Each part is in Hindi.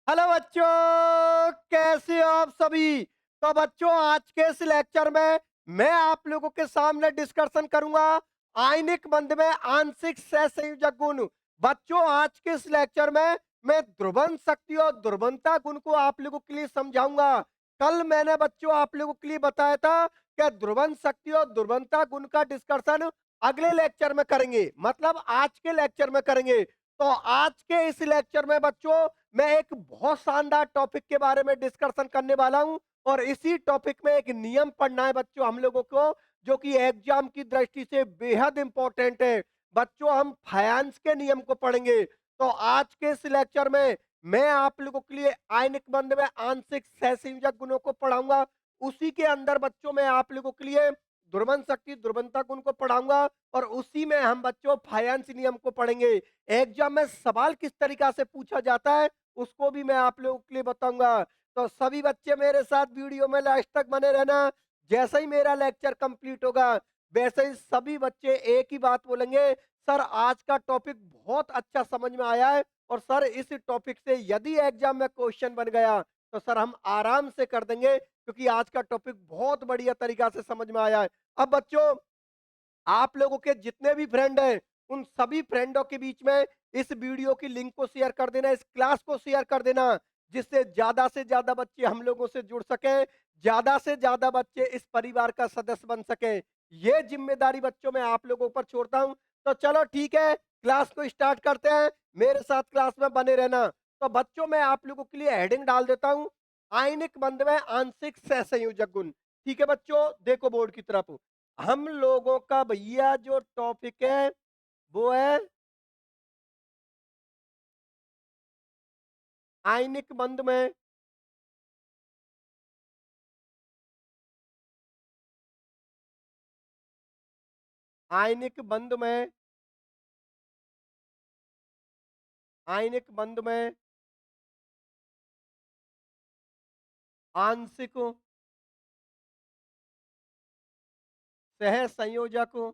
हेलो बच्चों, कैसे हो आप सभी। तो बच्चों, आज के इस लेक्चर में मैं आप लोगों के सामने डिस्कशन करूंगा आयनिक बंध में आंशिक सहसंयोजक गुण। बच्चों, आज के इस लेक्चर में मैं ध्रुवण शक्ति और ध्रुवणता गुण को आप लोगों के लिए समझाऊंगा। कल मैंने बच्चों आप लोगों के लिए बताया था कि ध्रुवण शक्ति और ध्रुवणता गुण का डिस्कशन अगले लेक्चर में करेंगे, मतलब आज के लेक्चर में करेंगे। तो आज के इस लेक्चर में बच्चों मैं एक बहुत शानदार टॉपिक के बारे में डिस्कशन करने वाला हूं, और इसी टॉपिक में एक नियम पढ़ना है बच्चों हम लोगों को, जो कि एग्जाम की दृष्टि से बेहद इंपॉर्टेंट है। बच्चों, हम फायांस के नियम को पढ़ेंगे। तो आज के इस लेक्चर में मैं आप लोगों के लिए आयनिक बंध में आंशिक सहसंयोजक गुणों को पढ़ाऊंगा। उसी के अंदर बच्चों मैं आप लोगों के लिए ध्रुवण शक्ति ध्रुवणता गुण को पढ़ाऊंगा, और उसी में हम बच्चों फायांस नियम को पढ़ेंगे। एग्जाम में सवाल किस तरीका से पूछा जाता है उसको भी मैं आप लोगों के लिए बताऊंगा। तो सभी बच्चे मेरे साथ वीडियो में लास्ट तक बने रहना। जैसे ही मेरा लेक्चर कंप्लीट होगा, वैसे ही सभी बच्चे एक ही बात बोलेंगे, सर आज का टॉपिक बहुत अच्छा समझ में आया है, और सर इस टॉपिक से यदि एग्जाम में क्वेश्चन बन गया तो सर हम आराम से कर देंगे, क्योंकि आज का टॉपिक बहुत बढ़िया तरीका से समझ में आया है। अब बच्चों, आप लोगों के जितने भी फ्रेंड हैं उन सभी फ्रेंडों के बीच में इस वीडियो की लिंक को शेयर कर देना, इस क्लास को शेयर कर देना, जिससे ज्यादा से ज्यादा बच्चे हम लोगों से जुड़ सके, ज्यादा से ज्यादा बच्चे इस परिवार का सदस्य बन सके। ये जिम्मेदारी बच्चों मैं आप लोगों पर छोड़ता हूं। तो चलो ठीक है, क्लास को स्टार्ट करते हैं। मेरे साथ क्लास में बने रहना। तो बच्चों, मैं आप लोगों के लिए हेडिंग डाल देता हूं, आयनिक बंध में आंशिक सहसंयोजक गुण। ठीक है बच्चों, देखो बोर्ड की तरफ। हम लोगों का भैया जो टॉपिक है वो है आयनिक बंध में आयनिक बंध में आयनिक बंध में आंशिक सह संयोजक।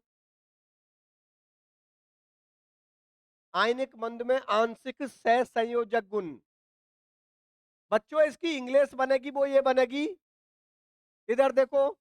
आयनिक बंध में आंशिक सह संयोजक गुण। बच्चों, इसकी इंग्लिश बनेगी वो ये बनेगी, इधर देखो।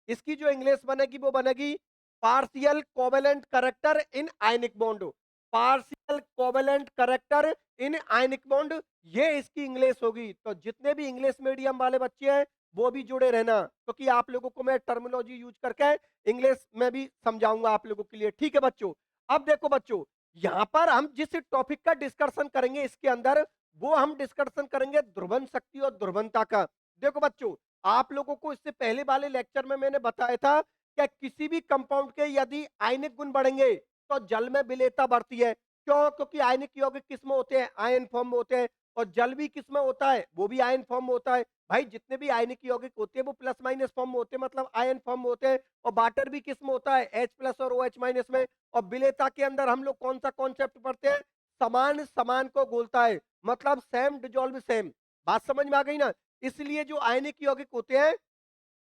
इसकी जो इंग्लिश बनेगी वो बनेगी partial covalent character in ionic bond. Partial covalent character in ionic bond, ये इसकी इंग्लिश होगी। तो जितने भी इंग्लिश मीडियम वाले बच्चे हैं वो भी जुड़े रहना, क्योंकि आप लोगों को मैं टर्मिनोलॉजी यूज करके इंग्लिश में भी समझाऊंगा आप लोगों के लिए। ठीक है बच्चों। अब देखो बच्चों, यहां पर हम जिस टॉपिक का डिस्कशन करेंगे इसके अंदर, वो हम डिस्कशन करेंगे ध्रुवन शक्ति और ध्रुवनता का। देखो बच्चों, आप लोगों को इससे पहले वाले लेक्चर में मैंने बताया था कि किसी भी कंपाउंड के यदि आयनिक गुण बढ़ेंगे तो जल में विलेयता बढ़ती है। क्यों? क्योंकि आयनिक यौगिक किसमें होते हैं? आयन फॉर्म में होते हैं। और जल भी किसमें होता है? वो भी आयन फॉर्म में होता है। भाई, जितने भी आयनिक यौगिक होते हैं वो प्लस माइनस फॉर्म में होते हैं, मतलब आयन फॉर्म में होते हैं। और वाटर भी किस में होता है? H प्लस और OH माइनस में। और विलेयता के अंदर हम लोग कौन सा कॉन्सेप्ट पढ़ते हैं? समान समान को घोलता है, मतलब सेम डिजोल्व सेम। बात समझ में आ गई ना? इसलिए जो आयनिक यौगिक होते हैं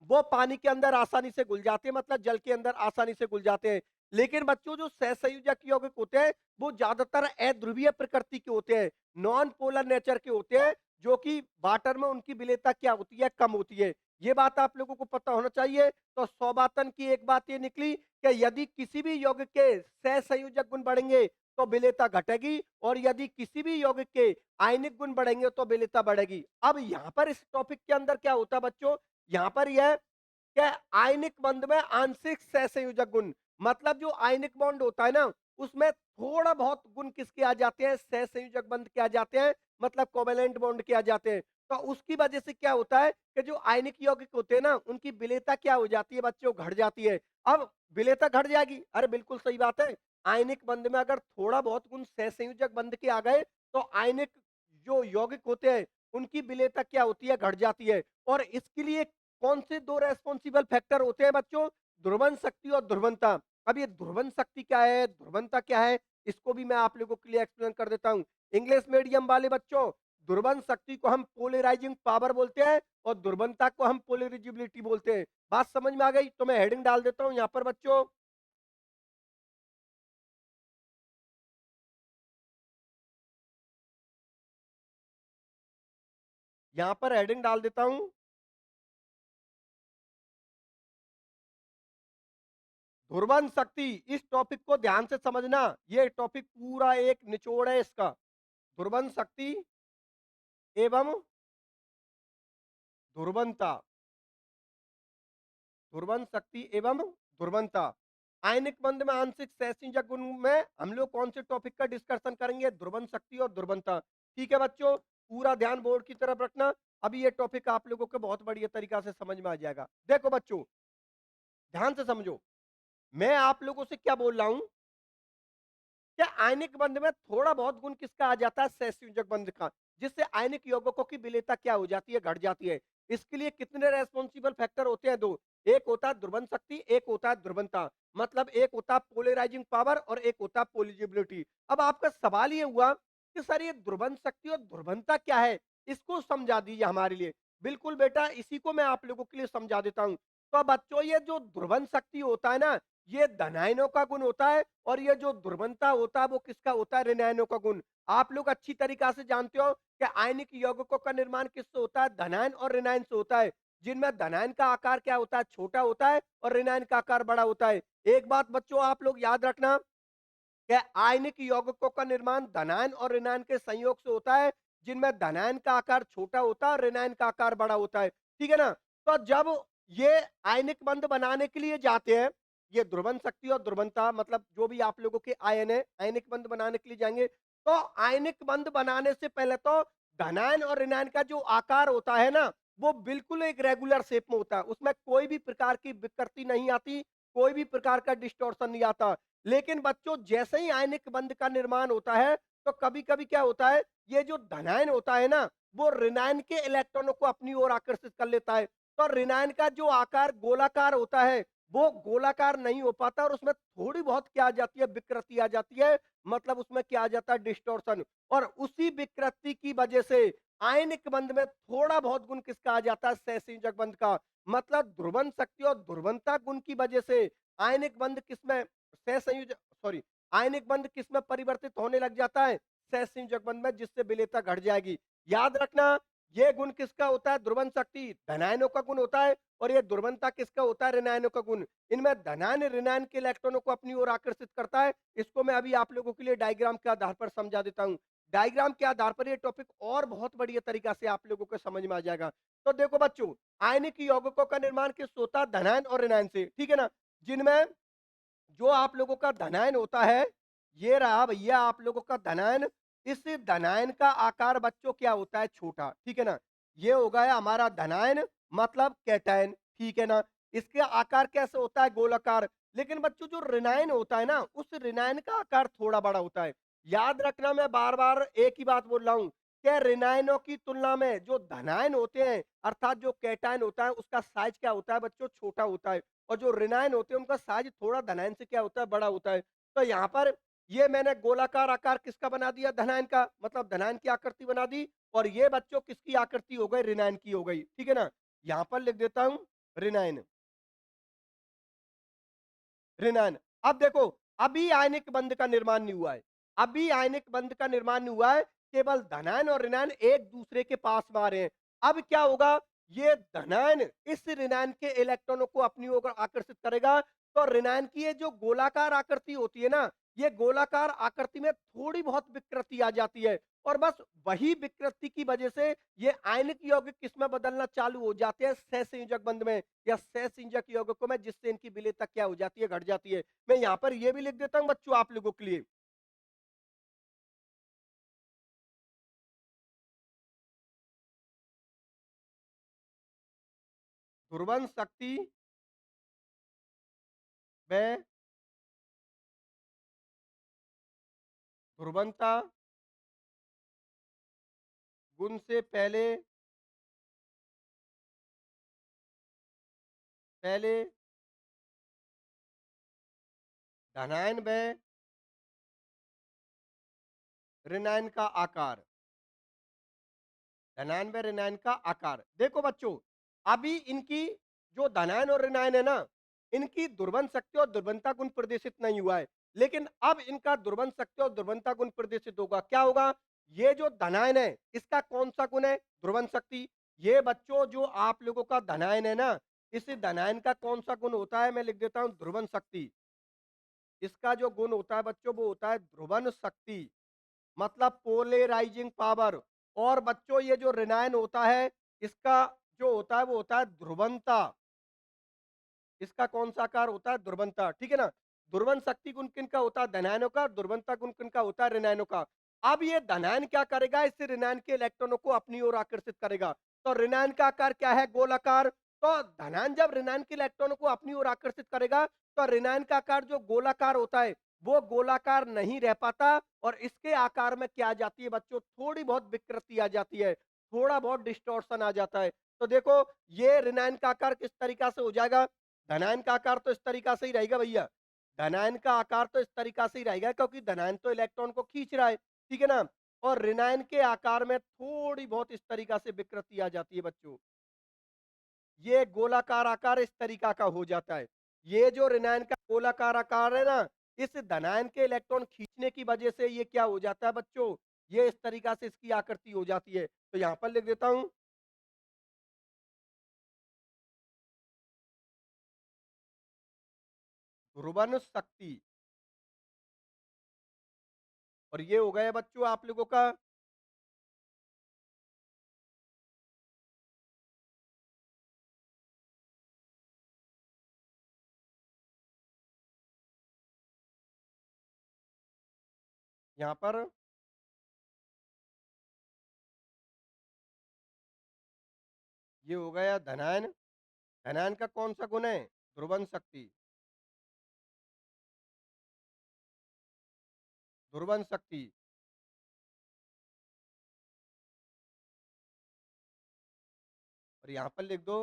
वो पानी के अंदर आसानी से घुल जाते हैं, मतलब जल के अंदर आसानी से घुल जाते हैं। लेकिन बच्चों, जो सहसंयोजक यौगिक होते हैं वो ज्यादातर अध्रुवीय प्रकृति के होते हैं, नॉन पोलर नेचर के होते हैं, जो कि वाटर में उनकी विलेयता क्या होती है? कम होती है। ये बात आप लोगों को पता होना चाहिए। तो सौबातन की एक बात ये निकली कि यदि किसी भी यौगिक के सहसंयोजक गुण बढ़ेंगे तो विलेयता घटेगी, और यदि किसी भी यौगिक के आयनिक गुण बढ़ेंगे तो विलेयता बढ़ेगी। अब यहाँ पर इस टॉपिक के अंदर क्या होता है बच्चों, यहां पर यह क्या, आयनिक बंध में आंशिक सहसंयोजक गुण, मतलब जो आयनिक बॉन्ड होता है ना उसमें थोड़ा बहुत गुण किसके आ जाते हैं? सहसंयोजक बंध के आ जाते हैं, मतलब कोवेलेंट बॉन्ड के आ जाते हैं। तो उसकी वजह से क्या होता है कि जो आयनिक यौगिक होते हैं ना उनकी विलेयता क्या हो जाती है बच्चों? घट जाती है। अब विलेयता घट जाएगी, अरे बिल्कुल सही बात है। आयनिक बंध में अगर थोड़ा बहुत गुण सहसंयोजक बंध के आ गए तो आयनिक जो यौगिक होते हैं उनकी विलेयता क्या होती है? घट जाती है। और इसके लिए कौन से दो रेस्पॉन्सिबल फैक्टर होते हैं बच्चों? ध्रुवन शक्ति और ध्रुवनता। अब ये ध्रुवन शक्ति क्या है, ध्रुवनता क्या है, इसको भी मैं आप लोगों के लिए एक्सप्लेन कर देता हूं। इंग्लिश मीडियम वाले बच्चों, ध्रुवन शक्ति को हम पोलराइजिंग पावर बोलते हैं और ध्रुवनता को हम पोलराइजिबिलिटी बोलते हैं। बात समझ में आ गई? तो मैं हेडिंग डाल देता हूं यहां पर बच्चों, यहां पर हेडिंग डाल देता हूं, ध्रुवन शक्ति। इस टॉपिक को ध्यान से समझना, ये टॉपिक पूरा एक निचोड़ है इसका। ध्रुवन शक्ति एवं ध्रुवंता, ध्रुवन शक्ति एवं ध्रुवंता। आयनिक बंध में आंशिक सहसंयोजक गुण में हम लोग कौन से टॉपिक का डिस्कशन करेंगे? ध्रुवन शक्ति और ध्रुवंता। ठीक है बच्चों, पूरा ध्यान बोर्ड की तरफ रखना। अभी ये टॉपिक आप लोगों को बहुत बढ़िया तरीका से समझ में आ जाएगा। देखो बच्चों, ध्यान से समझो, मैं आप लोगों से क्या बोल रहा हूं, क्या आयनिक बंध में थोड़ा बहुत गुण किसका आ जाता है? सहसंयोजक बंध का, जिससे आयनिक यौगिकों की विलेयता क्या हो जाती है? घट जाती है। इसके लिए कितने रेस्पॉन्सिबल फैक्टर होते हैं? दो। एक होता है ध्रुवन शक्ति, एक होता है ध्रुवंता। मतलब एक होता है पोलराइजिंग पावर और एक होता है पोलिजिबिलिटी। अब आपका सवाल ये हुआ कि सर ये ध्रुवन शक्ति और ध्रुवंता क्या है, इसको समझा दीजिए हमारे लिए। बिल्कुल बेटा, इसी को मैं आप लोगों के लिए समझा देता हूं। तो बच्चों, ये जो ध्रुवन शक्ति होता है ना, ये धनायनों का गुण होता है, और ये जो ध्रुवंता होता है वो किसका होता है? ऋणायनों का गुण। आप लोग अच्छी तरीका से जानते हो कि आयनिक यौगिकों का निर्माण किससे होता है? धनायन और ऋणायन से होता है, जिनमें धनायन का आकार क्या होता है? छोटा होता है, और ऋणायन का आकार बड़ा होता है। एक बात बच्चों आप लोग याद रखना कि आयनिक यौगिकों का निर्माण धनायन और ऋणायन के संयोग से होता है, जिनमें धनायन का आकार छोटा होता है और ऋणायन का आकार बड़ा होता है। ठीक है ना? तो जब ये आयनिक बंध बनाने के लिए जाते हैं, ये ध्रुवन शक्ति और ध्रुवंता, मतलब जो भी आप लोगों के आयन है, आयनिक बंध बनाने के लिए जाएंगे, तो आयनिक बंध बनाने से पहले तो धनायन और ऋणायन का जो आकार होता है ना, वो बिल्कुल एक रेगुलर शेप में होता है। उसमें कोई भी प्रकार की विकृति नहीं आती, कोई भी प्रकार का डिस्टॉर्शन नहीं आता। लेकिन बच्चों, जैसे ही आयनिक बंध का निर्माण होता है, तो कभी कभी क्या होता है, ये जो धनायन होता है ना, वो ऋणायन के इलेक्ट्रॉनों को अपनी ओर आकर्षित कर लेता है। तो ऋणायन का जो आकार गोलाकार होता है, वो गोलाकार नहीं हो पाता, और उसमें थोड़ी बहुत क्या आ जाती है? विकृति आ जाती है। मतलब उसमें क्या आ जाता है? डिस्टॉर्शन। और उसी विकृति की वजह से आयनिक बंध में थोड़ा बहुत गुण किसका आ जाता है? सहसंयोजक बंध का। मतलब ध्रुवन शक्ति और ध्रुवंता गुण की वजह से आयनिक बंध किसमें? सहसंयोजक, सॉरी, आयनिक बंध किसमें परिवर्तित होने लग जाता है? सहसंयोजक बंध में, जिससे विलेयता घट जाएगी। याद रखना, ये गुण किसका होता है? ध्रुवन शक्ति धनायनों का गुण होता है, और ये ध्रुवंता किसका होता है? ऋणायनों का गुण। इनमें धनायन ऋणायन के इलेक्ट्रॉनों को अपनी ओर आकर्षित करता है। इसको मैं अभी आप लोगों के लिए डायग्राम के आधार पर समझा देता हूं। डायग्राम के आधार पर ये टॉपिक और बहुत बढ़िया तरीका से आप लोगों को समझ में आ जाएगा। तो देखो बच्चों, आयनिक यौगिकों का निर्माण किस होता है? धनायन और ऋणायन से। ठीक है ना? जिनमें जो आप लोगों का धनायन होता है, ये रहा भैया आप लोगों का धनायन। इस धनायन का आकार बच्चों क्या होता है? छोटा। ठीक है ना? ये हो गया हमारा धनायन, मतलब कैटायन। ठीक है ना? इसका आकार कैसे होता है? गोलाकार। लेकिन बच्चों, जो ऋणायन होता है ना, उस ऋणायन का आकार थोड़ा बड़ा होता है। याद रखना, मैं बार बार एक ही बात बोल रहा हूं कि ऋणायनों की तुलना में जो धनायन होते हैं, अर्थात जो कैटायन होता है, उसका साइज क्या होता है बच्चों? छोटा होता है। और जो ऋणायन होते हैं, उनका साइज थोड़ा धनायन से क्या होता है? बड़ा होता है। तो यहाँ पर ये मैंने गोलाकार आकार किसका बना दिया? धनायन का, मतलब धनायन की आकृति बना दी। और ये बच्चों किसकी आकृति हो गई? ऋणायन की हो गई। ठीक है ना? यहाँ पर लिख देता हूं ऋणायन, ऋणायन। अब देखो, अभी आयनिक बंध का निर्माण नहीं हुआ है, अभी आयनिक बंध का निर्माण नहीं हुआ है, केवल धनायन और ऋणायन एक दूसरे के पास में आ रहे हैं। अब क्या होगा, ये धनायन इस ऋणायन के इलेक्ट्रॉनों को अपनी ओर आकर्षित करेगा। तो ऋणायन की ये जो गोलाकार आकृति होती है ना, ये गोलाकार आकृति में थोड़ी बहुत विकृति आ जाती है, और बस वही विकृति की वजह से ये आयनिक यौगिक किसमें बदलना चालू हो जाते हैं? सहसंयोजक बंध में, या सहसंयोजक यौगिकों में, जिससे इनकी विलेयता क्या हो जाती है? घट जाती है। मैं यहाँ पर ये भी लिख देता हूं बच्चों आप लोगों के लिए, ध्रुवन शक्ति में ध्रुवंता गुण से पहले पहले धनायन में ऋणायन का आकार, धनायन व ऋणायन का आकार। देखो बच्चों, अभी इनकी जो धनायन और ऋणायन है ना, इनकी ध्रुवन शक्ति और ध्रुवंता गुण प्रदर्शित नहीं हुआ है। लेकिन अब इनका ध्रुवन शक्ति और ध्रुवंता गुण प्रदर्शित होगा। क्या होगा? ये जो धनायन है, इसका कौन सा गुण है? ध्रुवन शक्ति। ये बच्चों जो आप लोगों का धनायन है ना, इस धनायन का कौन सा गुण होता है, मैं लिख देता हूं ध्रुवन शक्ति। इसका जो गुण होता है बच्चों वो होता है ध्रुवन शक्ति, मतलब पोलेराइजिंग पावर। और बच्चों ये जो ऋणायन होता है, इसका जो होता है वो होता है ध्रुवंता। इसका कौन सा आकार होता है, ध्रुवंता, ठीक है ना। ध्रुवन शक्ति गुण किन का होता है, धनायनों का। ध्रुवंता गुण किन का होता है, ऋणायनों का। अब ये धनायन क्या करेगा, इससे ऋणायन के इलेक्ट्रॉनों को अपनी ओर आकर्षित करेगा। तो ऋणायन का आकार क्या है, गोलाकार। तो धनायन जब ऋणायन के इलेक्ट्रॉनों को अपनी ओर आकर्षित करेगा, तो ऋणायन का आकार जो गोलाकार होता है वो गोलाकार नहीं रह पाता, और इसके आकार में क्या आ जाती है बच्चों, थोड़ी बहुत विकृति आ जाती है, थोड़ा बहुत डिस्टॉर्शन आ जाता है। तो देखो ये ऋणायन का आकार किस तरीका से हो जाएगा, धनायन का आकार तो इस तरीका से ही रहेगा भैया। धनायन का आकार तो इस तरीका से ही रहेगा, क्योंकि धनायन तो इलेक्ट्रॉन को खींच रहा है, ठीक है ना। और ऋणायन के आकार में थोड़ी बहुत इस तरीका से विकृति आ जाती है बच्चों। ये गोलाकार आकार इस तरीका का हो जाता है। ये जो ऋणायन का गोलाकार आकार है ना, इस धनायन के इलेक्ट्रॉन खींचने की वजह से ये क्या हो जाता है बच्चों, ये इस तरीका से इसकी आकृति हो जाती है। तो यहां पर लिख देता हूं ध्रुवन शक्ति। और ये हो गया बच्चों आप लोगों का, यहां पर ये हो गया धनायन। धनायन का कौन सा गुण है, ध्रुवन शक्ति। ध्रुवन शक्ति। और यहां पर लिख दो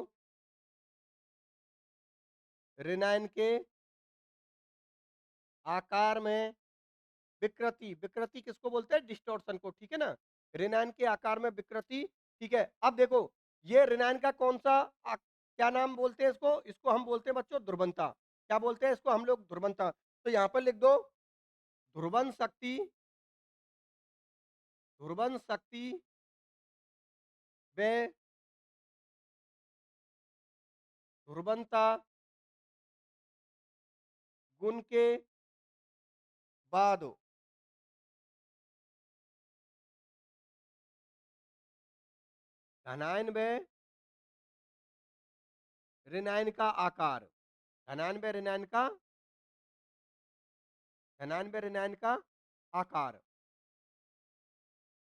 ऋणायन के आकार में विकृति। विकृति किसको बोलते हैं, डिस्टॉर्शन को, ठीक है ना। ऋणायन के आकार में विकृति, ठीक है। अब देखो ये ऋणायन का कौन सा क्या नाम बोलते हैं इसको, इसको हम बोलते हैं बच्चों ध्रुवंता। क्या बोलते हैं इसको हम लोग, ध्रुवंता। तो यहां पर लिख दो ध्रुवन शक्ति। ध्रुवन शक्ति व ध्रुवंता गुण के बाद धनायन व ऋणायन का आकार। धनायन व ऋणायन का, धनायन व ऋणायन का आकार।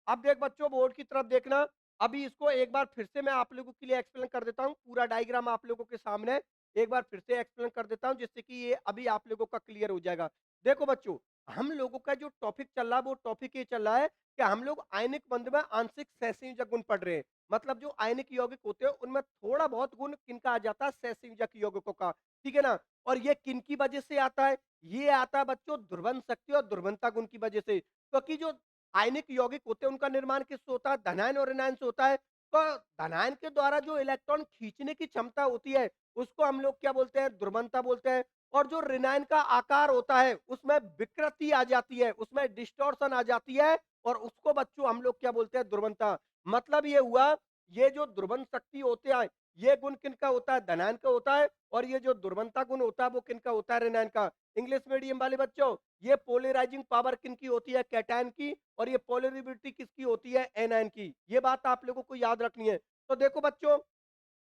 अब देख बच्चों बोर्ड की तरफ देखना। अभी इसको एक बार फिर से मैं आप लोगों के लिए एक्सप्लेन कर देता हूं, पूरा डायग्राम आप लोगों के सामने एक बार फिर से एक्सप्लेन कर देता हूं, जिससे कि ये अभी आप लोगों का क्लियर हो जाएगा। देखो बच्चों, हम लोगों का जो टॉपिक चल रहा है वो टॉपिक ये चल रहा है कि हम लोग आयनिक बंध में आंशिक सहसंयोजक गुण पढ़ रहे हैं। मतलब जो आयनिक यौगिक होते हैं उनमें थोड़ा बहुत गुण किनका आ जाता है, सहसंयोजक यौगिकों का, ठीक है ना। और ये किन की वजह से आता है, ये आता है बच्चों ध्रुवन शक्ति और ध्रुवंता गुण की वजह से। क्योंकि जो आयनिक यौगिक होते हैं उनका निर्माण किससे होता है, धनायन और ऋणायन से होता है। तो धनायन के द्वारा जो इलेक्ट्रॉन खींचने की क्षमता होती है उसको हम लोग क्या बोलते हैं, ध्रुवंता बोलते हैं। और जो ऋणायन का आकार होता है उसमें विकृति आ जाती है, उसमें डिस्टॉर्शन आ जाती है, और उसको बच्चों हम लोग क्या बोलते हैं, ध्रुवंता। मतलब ये हुआ, ये जो ध्रुवन शक्ति होते हैं ये गुण किनका होता है, धनायन का होता है। और ये जो ध्रुवंता गुण होता है वो किनका होता है, ऋणायन का। इंग्लिश मीडियम वाले बच्चों, ये पोलराइजिंग पावर किनकी होती है, कैटायन की। और ये पोलरिबिलिटी किसकी होती है, एनायन की। ये बात आप लोगों को याद रखनी है। तो देखो बच्चों,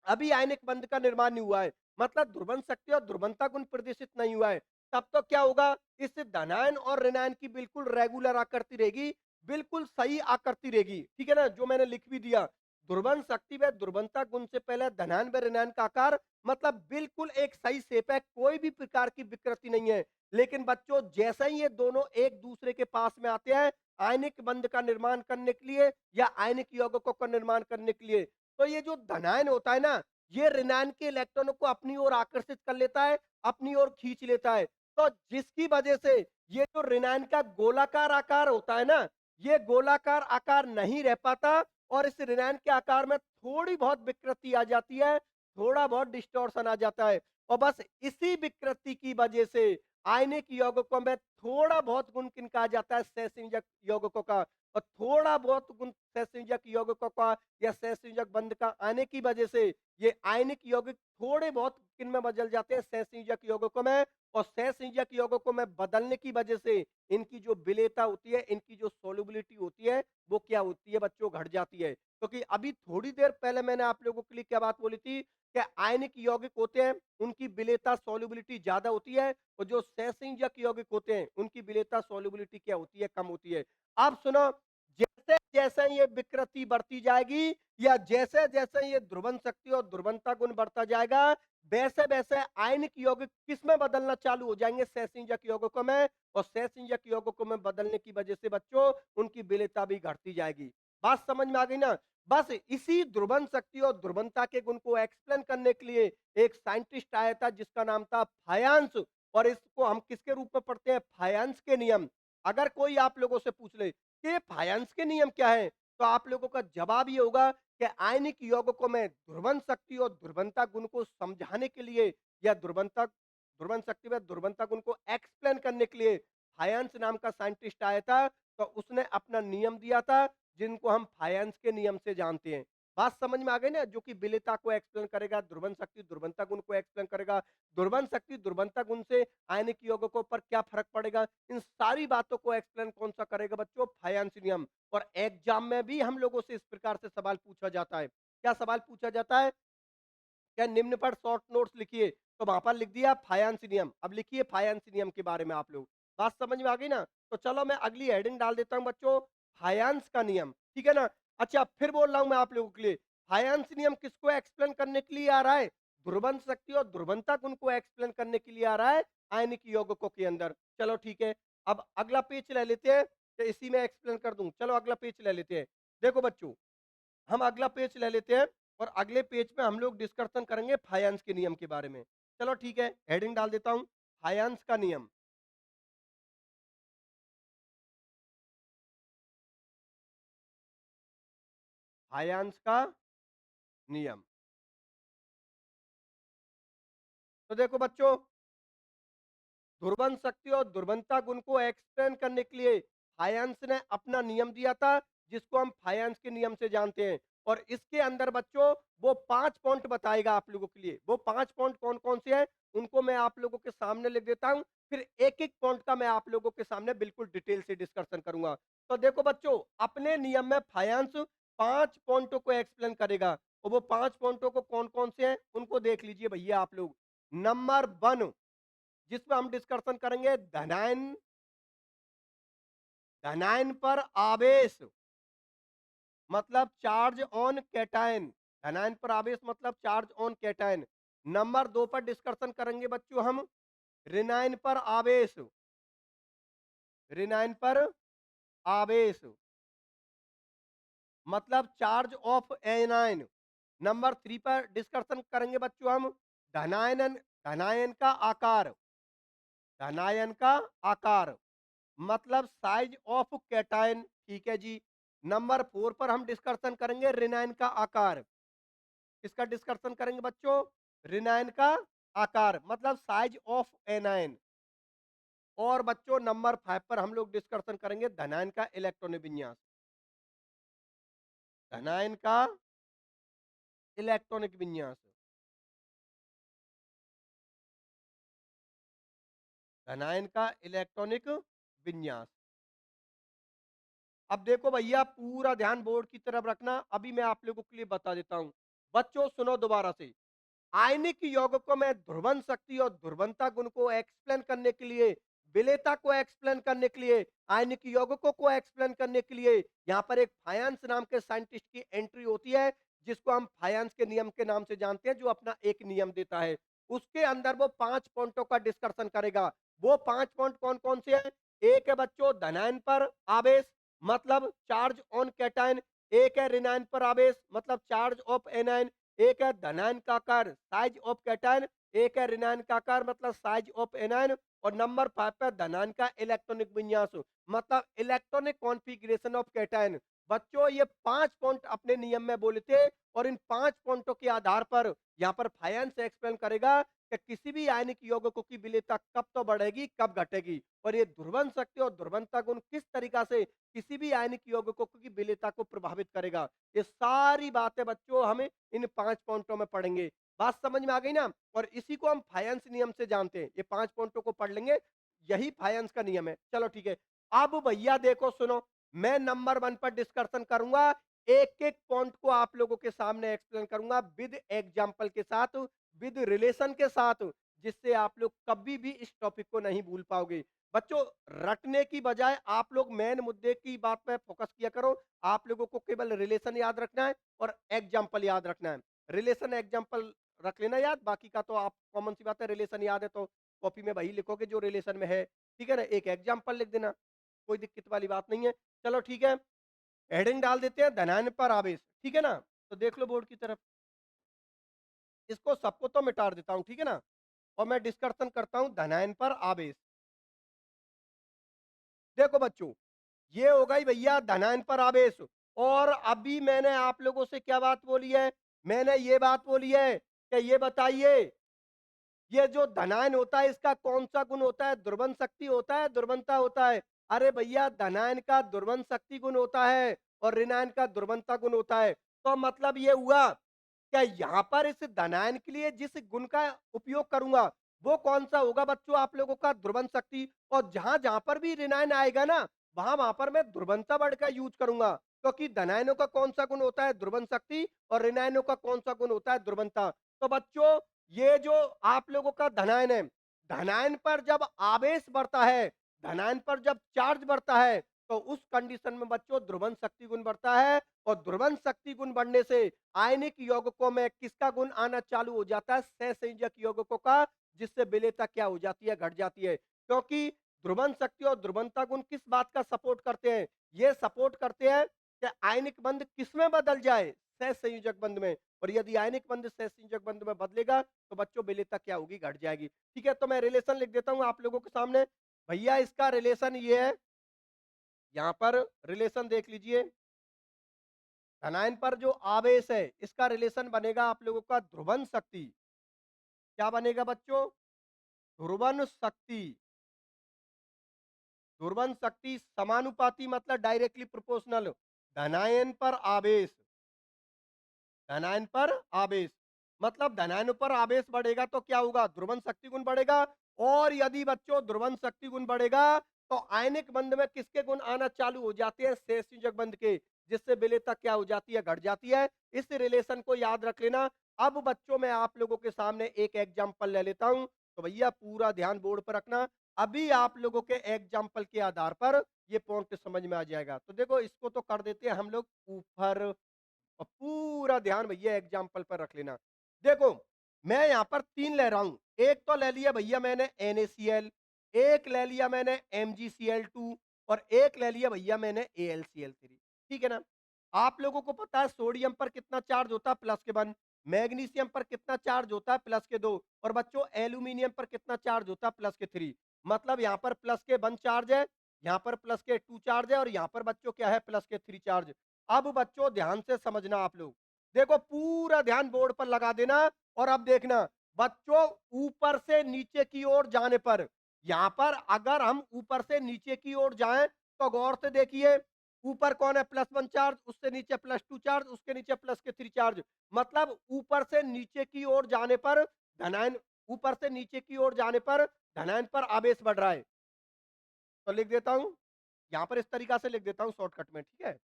अभी आयनिक बंध का निर्माण नहीं हुआ है, मतलब ध्रुवन शक्ति और ध्रुवंता गुण प्रदर्शित नहीं हुआ है। तब तो क्या होगा, इस धनायन और ऋणायन की बिल्कुल रेगुलर आकृति रहेगी, बिल्कुल सही आकृति रहेगी, ठीक है ना, जो मैंने लिख भी दिया। ध्रुवन शक्ति व ध्रुवंता गुण से पहले धनायन व ऋणायन का आकार मतलब बिल्कुल एक सही शेप है, कोई भी प्रकार की विकृति नहीं है। लेकिन बच्चों जैसे ही ये दोनों एक दूसरे के पास में आते हैं आयनिक बंध का निर्माण करने के लिए या आयनिक यौगिकों का निर्माण करने के लिए, तो ये जो धनायन होता है ना, ये ऋणायन के इलेक्ट्रॉनों को अपनी ओर आकर्षित कर लेता है, अपनी ओर खींच लेता है। तो जिसकी वजह से ये जो ऋणायन का गोलाकार आकार होता है ना, ये गोलाकार आकार नहीं रह पाता, और इस ऋणायन के आकार में थोड़ी बहुत विकृति आ जाती है, थोड़ा बहुत डिस्टॉर्शन आ जाता है। और बस इसी विकृति की वजह से आयनिक यौगिकों में थोड़ा बहुत गुण किनका आ जाता है, सहसंयोजक यौगिकों का। और थोड़ा बहुत गुण सहसंयोजक यौगिकों का या सहसंयोजक बंध का आने की वजह से ये आयनिक यौगिक थोड़े बहुत किन में बदल जाते हैं, सहसंयोजक यौगिकों में। और सहसंयोजक यौगिकों में बदलने की वजह से इनकी जो विलेयता होती है, इनकी जो सोल्युबिलिटी होती है, वो क्या होती है बच्चों, घट जाती है। क्योंकि अभी थोड़ी देर पहले मैंने आप लोगों के लिए क्या बात बोली थी कि आयनिक यौगिक होते हैं उनकी विलेयता सोल्युबिलिटी ज्यादा होती है, और जो सहसंयोजक यौगिक होते हैं उनकी विलेयता सोल्युबिलिटी क्या होती है, कम होती है। अब सुनो, जैसे जैसे ये विकृति बढ़ती जाएगी या जैसे जैसे ये ध्रुवन शक्ति और ध्रुवनता गुण बढ़ता जाएगा, वैसे वैसे आयनिक यौगिक किस में बदलना चालू हो जाएंगे, सहसंयोजक यौगिकों में। और सहसंयोजक यौगिकों में बदलने की वजह से बच्चों उनकी विलेयता भी घटती जाएगी। बात समझ में आ गई ना। बस इसी ध्रुवन शक्ति और ध्रुवनता के गुण को एक्सप्लेन करने के लिए एक साइंटिस्ट आया था जिसका नाम था फायांस। और इसको हम किसके रूप में पढ़ते हैं, फायांस के नियम। अगर कोई आप लोगों से पूछ ले कि फायांस के नियम क्या है, तो आप लोगों का जवाब ये होगा कि आयनिक यौगिकों में ध्रुवन शक्ति और ध्रुवनता गुण को समझाने के लिए या ध्रुवन शक्ति में ध्रुवनता गुण को एक्सप्लेन करने के लिए फायांस नाम का साइंटिस्ट आया था। तो उसने अपना नियम दिया था जिनको हम फायांस के नियम से जानते हैं। बात समझ में आ गई ना, जो कि विलेयता को एक्सप्लेन करेगा, ध्रुवन शक्ति ध्रुवनता गुण को एक्सप्लेन करेगा, ध्रुवन शक्ति ध्रुवनता गुण से आयनिक यौगिकों पर क्या फर्क पड़ेगा, इन सारी बातों को एक्सप्लेन कौन सा करेगा बच्चों, फायांस नियम। और एग्जाम में भी हम लोगों से इस प्रकार से सवाल पूछा जाता है। क्या सवाल पूछा जाता है, क्या निम्न पर शॉर्ट नोट्स लिखिए, तो वहां पर लिख दिया फायांस नियम। अब लिखिए फायांस नियम के बारे में आप लोग। बात समझ में आ गई ना। तो चलो मैं अगली हेडिंग डाल देता हूं बच्चों, फायांस का नियम, ठीक है ना। अच्छा फिर बोल रहा हूं मैं आप लोगों के लिए, फायांस नियम किसको एक्सप्लेन करने के लिए आ रहा है, ध्रुवन शक्ति और ध्रुवनता गुण को एक्सप्लेन करने के लिए आ रहा है आयनिक यौगिकों के अंदर। चलो ठीक है, अब अगला पेज ले लेते हैं, तो इसी में एक्सप्लेन कर दूं। चलो अगला पेज ले लेते हैं। देखो बच्चों, हम अगला पेज ले लेते हैं और अगले पेज पे हम लोग डिस्कशन करेंगे फायांस के नियम के बारे में। चलो ठीक है, हेडिंग डाल देता हूं, फायांस का नियम। फायांस का नियम। तो देखो बच्चों, ध्रुवन शक्ति और ध्रुवनता गुण को एक्सप्लेन करने के लिए फायांस ने अपना नियम दिया था जिसको हम फायांस के नियम से जानते हैं। और इसके अंदर बच्चों वो 5 पॉइंट बताएगा आप लोगों के लिए। वो 5 पॉइंट कौन कौन से हैं उनको मैं आप लोगों के सामने लिख देता हूं, फिर एक एक पॉइंट का मैं आप लोगों के सामने बिल्कुल डिटेल से डिस्कशन करूंगा। तो देखो बच्चों, अपने नियम में फायांस 5 पॉइंटों को एक्सप्लेन करेगा। और वो 5 पॉइंटों को कौन कौन से हैं उनको देख लीजिए भैया आप लोग। नंबर 1 जिसमें हम डिस्कशन करेंगे धनायन, धनायन पर आवेश मतलब चार्ज ऑन कैटायन। धनायन पर आवेश मतलब चार्ज ऑन कैटायन। नंबर 2 पर डिस्कशन करेंगे बच्चों हम ऋणायन पर आवेश, ऋणायन पर आवेश मतलब चार्ज ऑफ एनायन। नंबर 3 पर डिस्कशन करेंगे बच्चों हम धनायन, धनायन का आकार, धनायन का आकार मतलब साइज ऑफ कैटायन, ठीक है जी। नंबर 4 पर हम डिस्कशन करेंगे ऋणायन का आकार। किसका डिस्कशन करेंगे बच्चों, ऋणायन का आकार मतलब साइज ऑफ एनायन। और बच्चों नंबर 5 पर हम लोग डिस्कशन करेंगे धनायन का इलेक्ट्रॉनिक विन्यास, धनायन का इलेक्ट्रॉनिक विन्यास, धनायन का इलेक्ट्रॉनिक विन्यास। अब देखो भैया पूरा ध्यान बोर्ड की तरफ रखना, अभी मैं आप लोगों के लिए बता देता हूं। बच्चों सुनो दोबारा से, आयनिक यौगिकों में ध्रुवन शक्ति और ध्रुवनता गुण को एक्सप्लेन करने के लिए, विलेयता को एक्सप्लेन करने के लिए, आयनिक यौगिकों को एक्सप्लेन करने के लिए यहां पर एक फायांस नाम के साइंटिस्ट की एंट्री होती है जिसको हम फायांस के नियम के नाम से जानते हैं, जो अपना एक नियम देता है। उसके अंदर वो 5 पॉइंटों का डिस्कशन करेगा। वो 5 पॉइंट कौन कौन से हैं, एक है बच्चों धनायन पर आवेश मतलब चार्ज ऑन कैटायन, एक है ऋणायन पर आवेश मतलब चार्ज ऑफ एनायन, एक है धनायन का आकार साइज ऑफ कैटायन, एक है ऋणायन का आकार मतलब साइज ऑफ एनायन, और नंबर 5 पर धनायन का इलेक्ट्रॉनिक विन्यास मतलब इलेक्ट्रॉनिक कॉन्फ़िगरेशन ऑफ कैटायन। बच्चों ये 5 पॉइंट अपने नियम में बोले थे, और इन 5 पॉइंटों के आधार पर यहाँ पर फायांस एक्सप्लेन करेगा कि किसी भी आयनिक यौगिकों की विलेयता कब तो बढ़ेगी, कब घटेगी, और ये ध्रुवन शक्ति और ध्रुवणता गुण किस तरीका से किसी भी आयनिक यौगिकों की विलेयता को प्रभावित करेगा। ये सारी बातें बच्चों हमें इन 5 पॉइंटों में पढ़ेंगे। बात समझ में आ गई ना? और इसी को हम फायंस नियम से जानते हैं। ये 5 पॉइंटों को पढ़ लेंगे, यही फायंस का नियम है। चलो ठीक है। अब भैया देखो सुनो, मैं नंबर 1 पर डिस्कशन करूंगा, एक-एक पॉइंट को आप लोगों के सामने एक्सप्लेन करूंगा विद एग्जांपल के साथ, विद रिलेशन के साथ, जिससे आप लोग कभी भी इस टॉपिक को नहीं भूल पाओगे। बच्चों, रटने की बजाय आप लोग मेन मुद्दे की बात पे फोकस किया करो। आप लोगों को केवल रिलेशन याद रखना है और एग्जांपल याद रखना है। रिलेशन एग्जांपल रख लेना याद, बाकी का तो आप कॉमन सी बात है, रिलेशन याद है तो कॉपी में वही लिखोगे जो रिलेशन में है। ठीक है ना? एक एग्जांपल लिख देना, कोई दिक्कत वाली बात नहीं है। चलो ठीक है, हेडिंग डाल देते हैं धनायन पर आवेश। ठीक है ना? तो देख लो बोर्ड की तरफ, इसको सबको तो मिटा देता हूं, ठीक है ना? और मैं डिस्कशन करता हूं धनायन पर आवेश। देखो बच्चों, ये हो गई भैया धनायन पर आवेश। और अभी मैंने आप लोगों से क्या बात बोली है? मैंने ये बात बोली है कि ये बताइए, ये जो धनायन होता है इसका कौन सा गुण होता है? ध्रुवन शक्ति होता है, ध्रुवणता होता है? अरे भैया, धनायन का ध्रुवन शक्ति गुण होता है और ऋणायन का ध्रुवणता गुण होता है। तो मतलब ये हुआ, क्या यहाँ पर इस धनायन के लिए जिस गुण का उपयोग करूंगा वो कौन सा होगा बच्चों? आप लोगों का ध्रुवन शक्ति। और जहां जहां पर भी ऋणायन आएगा ना, वहां वहां पर मैं ध्रुवणता वर्ड का यूज करूंगा, क्योंकि धनायनों का कौन सा गुण होता है? ध्रुवन शक्ति। और ऋणायनों का कौन सा गुण होता है? ध्रुवणता। तो बच्चों, ये जो आप लोगों का धनायन है, धनायन पर जब आवेश बढ़ता है, धनायन पर जब चार्ज बढ़ता है, तो उस कंडीशन में बच्चों ध्रुवन शक्ति गुण बढ़ता है। और ध्रुवन शक्ति गुण बढ़ने से आयनिक यौगिकों में किसका गुण आना चालू हो जाता है? सहसंयोजक यौगिकों का, जिससे विलेयता क्या हो जाती है? घट जाती है। क्योंकि ध्रुवन शक्ति और ध्रुवणता गुण किस बात का सपोर्ट करते हैं? ये सपोर्ट करते हैं कि आयनिक बंध किसमें बदल जाए? सहसंयोजक बंध में। और यदि आयनिक बंध सहसंयोजक बंध में बदलेगा तो बच्चों विलेयता क्या होगी? घट जाएगी। ठीक है, तो मैं रिलेशन लिख देता हूं आप लोगों के सामने। भैया, इसका रिलेशन ये है, यहां पर रिलेशन देख लीजिए। धनायन पर जो आवेश है इसका रिलेशन बनेगा आप लोगों का ध्रुवन शक्ति। क्या बनेगा बच्चों? ध्रुवन शक्ति। ध्रुवन शक्ति समानुपाती मतलब डायरेक्टली प्रोपोर्शनल धनायन पर आवेश। धनायन पर आवेश मतलब धनायन पर आवेश बढ़ेगा तो क्या होगा? ध्रुवन शक्ति गुण बढ़ेगा। और यदि बच्चों ध्रुवन शक्ति गुण बढ़ेगा तो आयनिक बंध में किसके गुण आना चालू हो जाते हैं? सहसंयोजक बंध के, जिससे विलेयता क्या हो जाती है? घट जाती है। इस रिलेशन को याद रख लेना। अब बच्चों, मैं आप लोगों के सामने एक एग्जाम्पल ले लेता हूं, तो भैया पूरा ध्यान बोर्ड पर रखना। अभी आप लोगों के एग्जाम्पल के आधार पर ये पॉइंट समझ में आ जाएगा। तो देखो, इसको तो कर देते हैं हम लोग ऊपर, और पूरा ध्यान भैया एग्जाम्पल पर रख लेना। देखो, मैं यहां पर 3 ले रहा हूं। एक तो ले लिया भैया मैंने NaCl, एक ले लिया मैंने MgCl2, और एक ले लिया भैया मैंने AlCl3। ठीक है ना? आप लोगों को पता है सोडियम पर कितना चार्ज होता है? +1। मैग्नीशियम पर कितना चार्ज होता है? +2। और बच्चों, एल्यूमिनियम पर कितना चार्ज होता है? +3। मतलब यहां पर +1 चार्ज है, यहां पर +2 चार्ज है, और यहां पर बच्चों क्या है? +3 चार्ज। अब बच्चों ध्यान से समझना आप लोग। देखो, पूरा ध्यान बोर्ड पर लगा देना। और अब देखना बच्चों, ऊपर से नीचे की ओर जाने पर, यहां पर अगर हम ऊपर से नीचे की ओर जाएं तो गौर से देखिए, ऊपर कौन है? +1 चार्ज, उससे नीचे +2 चार्ज, उसके नीचे +3 चार्ज। मतलब ऊपर से नीचे की ओर जाने पर धनायन, ऊपर से नीचे की ओर जाने पर धनायन पर आवेश बढ़ रहा है। तो लिख देता हूं, यहां पर इस तरीका से लिख देता हूं शॉर्टकट में। ठीक है,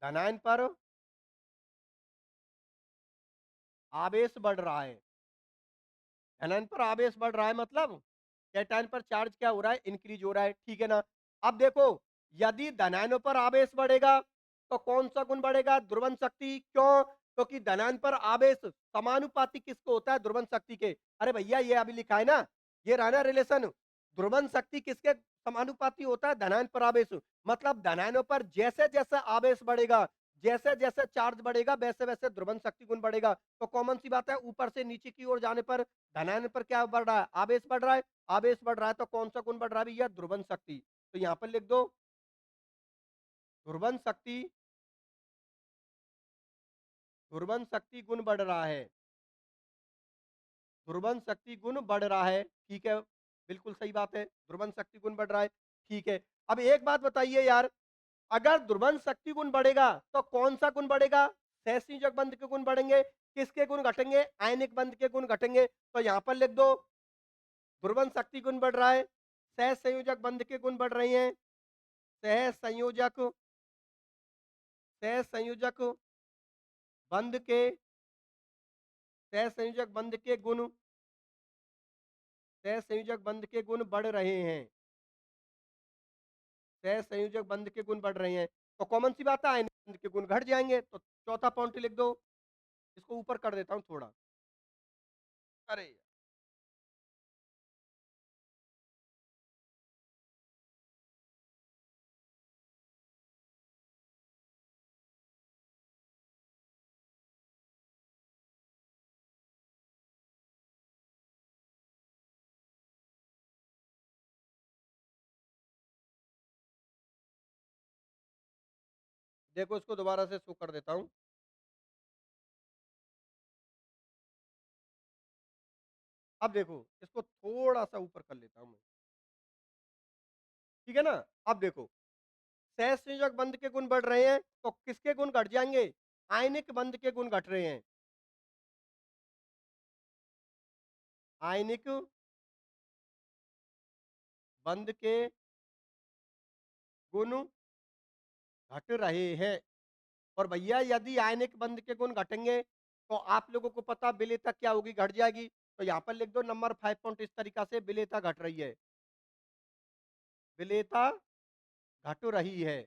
धनायन पर आवेश बढ़ रहा है। धनायन पर आवेश बढ़ रहा है मतलब कैटायन पर चार्ज क्या हो रहा है? इंक्रीज हो रहा है। ठीक है ना? अब देखो, यदि धनायनों पर आवेश बढ़ेगा तो कौन सा गुण बढ़ेगा? ध्रुवन शक्ति। क्यों? क्योंकि धनायन पर आवेश समानुपाती किसको होता है? ध्रुवन शक्ति के। अरे भैया, ये अभी लिखा है ना, ये रहा ना रिलेशन। ध्रुवन शक्ति किसके समानुपाती होता है? धनायन पर आवेश। मतलब धनायनों पर जैसे जैसे आवेश बढ़ेगा, जैसे जैसे चार्ज बढ़ेगा, वैसे वैसे ध्रुवन शक्ति गुण बढ़ेगा। तो कॉमन सी बात है, ऊपर से नीचे की ओर जाने पर धनायन पर क्या बढ़ रहा है? आवेश बढ़ रहा है। आवेश बढ़ रहा है तो कौन सा गुण बढ़ रहा है भैया? ध्रुवन शक्ति। तो यहां पर लिख दो ध्रुवन शक्ति ध्रुवन शक्ति गुण बढ़ रहा है, ध्रुवन शक्ति गुण बढ़ रहा है, ठीक है, बिल्कुल सही बात है, ध्रुवन शक्ति गुण बढ़ रहा है, ठीक है। अब एक बात बताइए यार, अगर ध्रुवन शक्ति गुण बढ़ेगा तो कौन सा गुण बढ़ेगा? सहसंयोजक बंध के गुण बढ़ेंगे, किसके गुण घटेंगे? आयनिक बंध के गुण घटेंगे। तो यहां पर लिख दो, ध्रुवन शक्ति गुण बढ़ रहा है, सहसंयोजक बंध के गुण बढ़ रहे हैं, सहसंयोजक सहसंयोजक बंध के सहसंयोजक बंध के गुण सहसंयोजक बंध के गुण बढ़ रहे हैं, सहसंयोजक बंध के गुण बढ़ रहे हैं। तो कॉमन सी बात है, आयनिक बंध के गुण घट जाएंगे। तो चौथा पॉइंट लिख दो, इसको ऊपर कर देता हूं थोड़ा। अरे देखो, इसको दोबारा से शो कर देता हूं। अब देखो, इसको थोड़ा सा ऊपर कर लेता हूं मैं, ठीक है ना। अब देखो, सहसंयोजक बंध के गुण बढ़ रहे हैं तो किसके गुण घट जाएंगे? आयनिक बंध के गुण घट रहे हैं, आयनिक बंध के गुण घट रहे हैं। और भैया यदि आयनिक बंध के गुण घटेंगे तो आप लोगों को पता विलेयता क्या होगी? घट जाएगी। तो यहां पर लिख दो नंबर 5 पॉइंट इस तरीका से, विलेयता घट रही है, विलेयता घट रही है।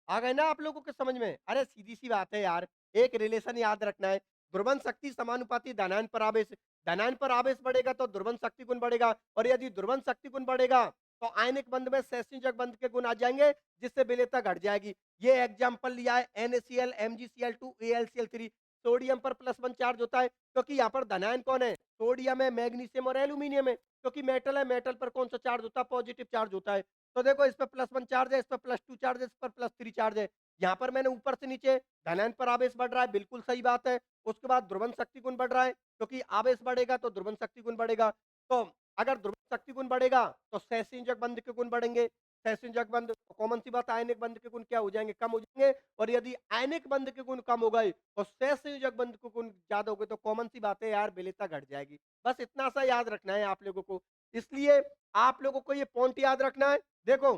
आ गए ना आप लोगों के समझ में? अरे सीधी सी बात है यार, एक रिलेशन याद रखना है, ध्रुवन शक्ति समानुपाती धनायन पर आवेश, धनायन पर आवेश बढ़ेगा तो ध्रुवन शक्ति गुण बढ़ेगा, और यदि ध्रुवन शक्ति गुण बढ़ेगा तो आयनिक बंध में सहसंयोजक बंध के गुण आ जाएंगे, जिससे विलेयता घट जाएगी। ये एग्जांपल लिया है NaCl, MgCl2, AlCl3। सोडियम पर +1 चार्ज होता है क्योंकि यहाँ पर धनायन कौन है? सोडियम है, मैग्नीशियम और एल्यूमिनियम है, क्योंकि मेटल है, मेटल पर कौन सा चार्ज होता है? पॉजिटिव चार्ज होता है। तो देखो, इस पर +1 चार्ज है, इस पर +2 चार्ज है, इस पर +3 चार्ज है। यहाँ पर मैंने ऊपर से नीचे धनायन पर आवेश बढ़ रहा है, बिल्कुल सही बात है। उसके बाद ध्रुवन शक्ति गुण बढ़ रहा है, क्योंकि आवेश बढ़ेगा तो ध्रुवन शक्ति गुण बढ़ेगा। तो अगर ध्रुवन शक्ति गुण बढ़ेगा तो सहसंयोजक बंध के गुण बढ़ेंगे, सहसंयोजक बंध तो कॉमन सी बात है, आयनिक बंध के गुण क्या हो जाएंगे? कम हो जाएंगे। और यदि आयनिक बंध के गुण कम हो गए और सहसंयोजक बंध के गुण ज्यादा हो गए तो कॉमन सी बात है यार, विलेयता घट जाएगी। बस इतना सा याद रखना है आप लोगों को। इसलिए आप लोगों को ये पॉइंट याद रखना है। देखो,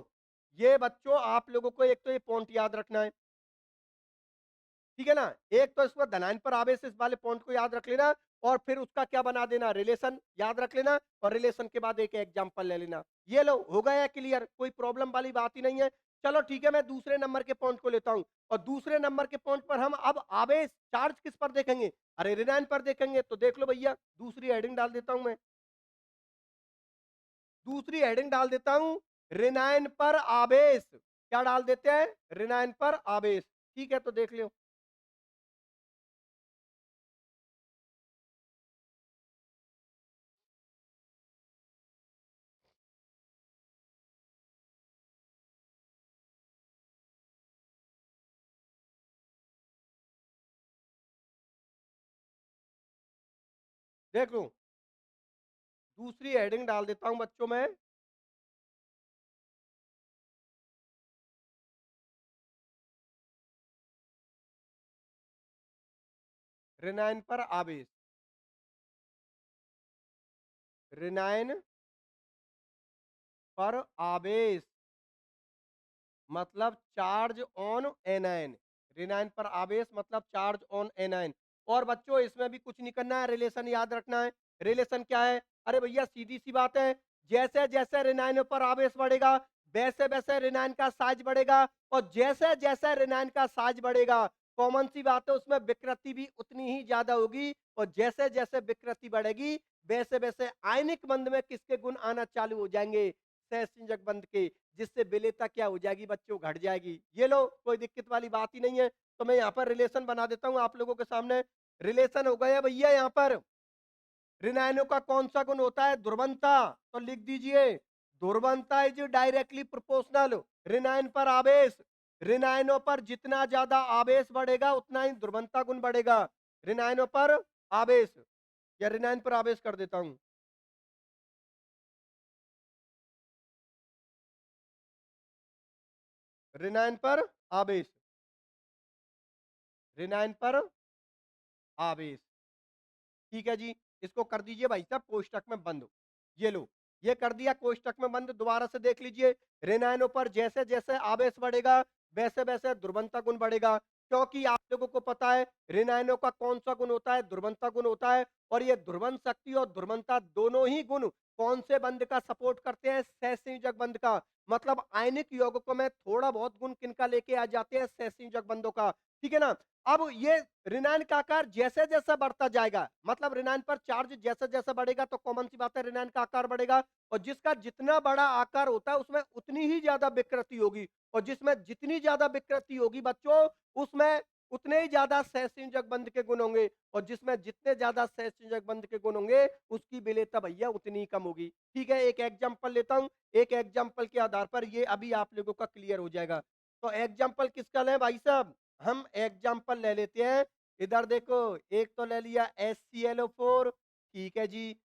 ये बच्चों आप लोगों को एक तो ये पॉइंट याद रखना है, ठीक है ना। एक तो इसमें धनायन पर आवेश, इस वाले पॉइंट को याद रख लेना, और फिर उसका क्या बना देना? रिलेशन याद रख लेना, और रिलेशन के बाद एक एग्जांपल ले लेना। ये लो, हो गया क्लियर, कोई प्रॉब्लम वाली बात ही नहीं है। चलो ठीक है, मैं दूसरे नंबर के पॉइंट को लेता हूं, और दूसरे नंबर के पॉइंट पर हम अब आवेश चार्ज किस पर देखेंगे? अरे रिनाइन पर देखेंगे। तो देख लो भैया, दूसरी हेडिंग डाल देता हूं मैं, दूसरी हेडिंग डाल देता हूं, रिनाइन पर आवेश। क्या डाल देते हैं? रिनाइन पर आवेश। ठीक है, तो देख लो। देख लो, दूसरी हेडिंग डाल देता हूं बच्चों में, रिनाइन पर आवेश, रिनाइन पर आवेश मतलब चार्ज ऑन एनायन, रिनाइन पर आवेश मतलब चार्ज ऑन एनायन। और बच्चों इसमें भी कुछ नहीं करना है, रिलेशन याद रखना है। रिलेशन क्या है? अरे भैया सीधी सी बात है, जैसे जैसे रिनाइन पर आवेश बढ़ेगा वैसे वैसे रिनाइन का साइज बढ़ेगा, और जैसे जैसे रिनाइन का साइज बढ़ेगा कॉमन सी बात है उसमें विकृति भी उतनी ही ज्यादा होगी, और जैसे जैसे विकृति बढ़ेगी वैसे वैसे आयनिक बंध में किसके गुण आना चालू हो जाएंगे? सहसंयोजक बंध के, जिससे विलेयता क्या हो जाएगी बच्चों? घट जाएगी। ये लो, कोई दिक्कत वाली बात ही नहीं है। तो मैं यहाँ पर रिलेशन बना देता हूँ आप लोगों के सामने। रिलेशन हो गया भैया, यहाँ पर ऋणायनों का कौन सा गुण होता है? ध्रुवंता। तो लिख दीजिए, ध्रुवंता इज डायरेक्टली प्रोपोर्शनल ऋणायन पर आवेश। ऋण आयनों पर जितना ज्यादा आवेश बढ़ेगा उतना ही ध्रुवंता गुण बढ़ेगा। ऋण आयनों पर आवेश, या ऋण आयन पर आवेश कर देता हूं। ऋण आयन पर आवेश, ऋण आयन पर आवेश। ठीक है जी, इसको कर दीजिए भाई साहब कोष्टक में बंद। ये लो, ये कर दिया कोष्टक में बंद। दोबारा से देख लीजिए, ऋण आयनों पर जैसे जैसे आवेश बढ़ेगा वैसे वैसे ध्रुवंता गुण बढ़ेगा, क्योंकि आप लोगों को पता है ऋण आयनों का कौन सा गुण होता है, ध्रुवंता गुण होता है। और ये ध्रुवन शक्ति और ध्रुवंता दोनों ही गुण कौन से बंध का सपोर्ट करते हैं, सहसंयोजक बंध का। मतलब आयनिक यौगिकों में थोड़ा बहुत गुण किनका लेके आ जाते हैं, सहसंयोजक बंधों का। ठीक है ना। अब ये ऋणायन का आकार जैसे जैसे बढ़ता जाएगा, मतलब ऋणायन पर चार्ज जैसे जैसे बढ़ेगा तो कॉमन सी बात है ऋणायन का आकार बढ़ेगा, और जिसका जितना बड़ा आकार होता है उसमें उतनी ही ज्यादा विकृति होगी, और जिसमें जितनी ज्यादा विकृति होगी बच्चों उसमें उतने ही ज्यादा सहसंयोजक बंध के गुण होंगे, और जिसमें जितने ज्यादा सहसंयोजक बंध के गुण होंगे उसकी विलेयता भैया उतनी ही कम होगी। ठीक है, एक एग्जाम्पल लेता हूं, एक एग्जाम्पल के आधार पर ये अभी आप लोगों का क्लियर हो जाएगा। तो एग्जाम्पल किसका लें भाई साहब, हम एग्जाम्पल ले लेते हैं। इधर देखो, एक तो ले लिया HClO4, ठीक है जी।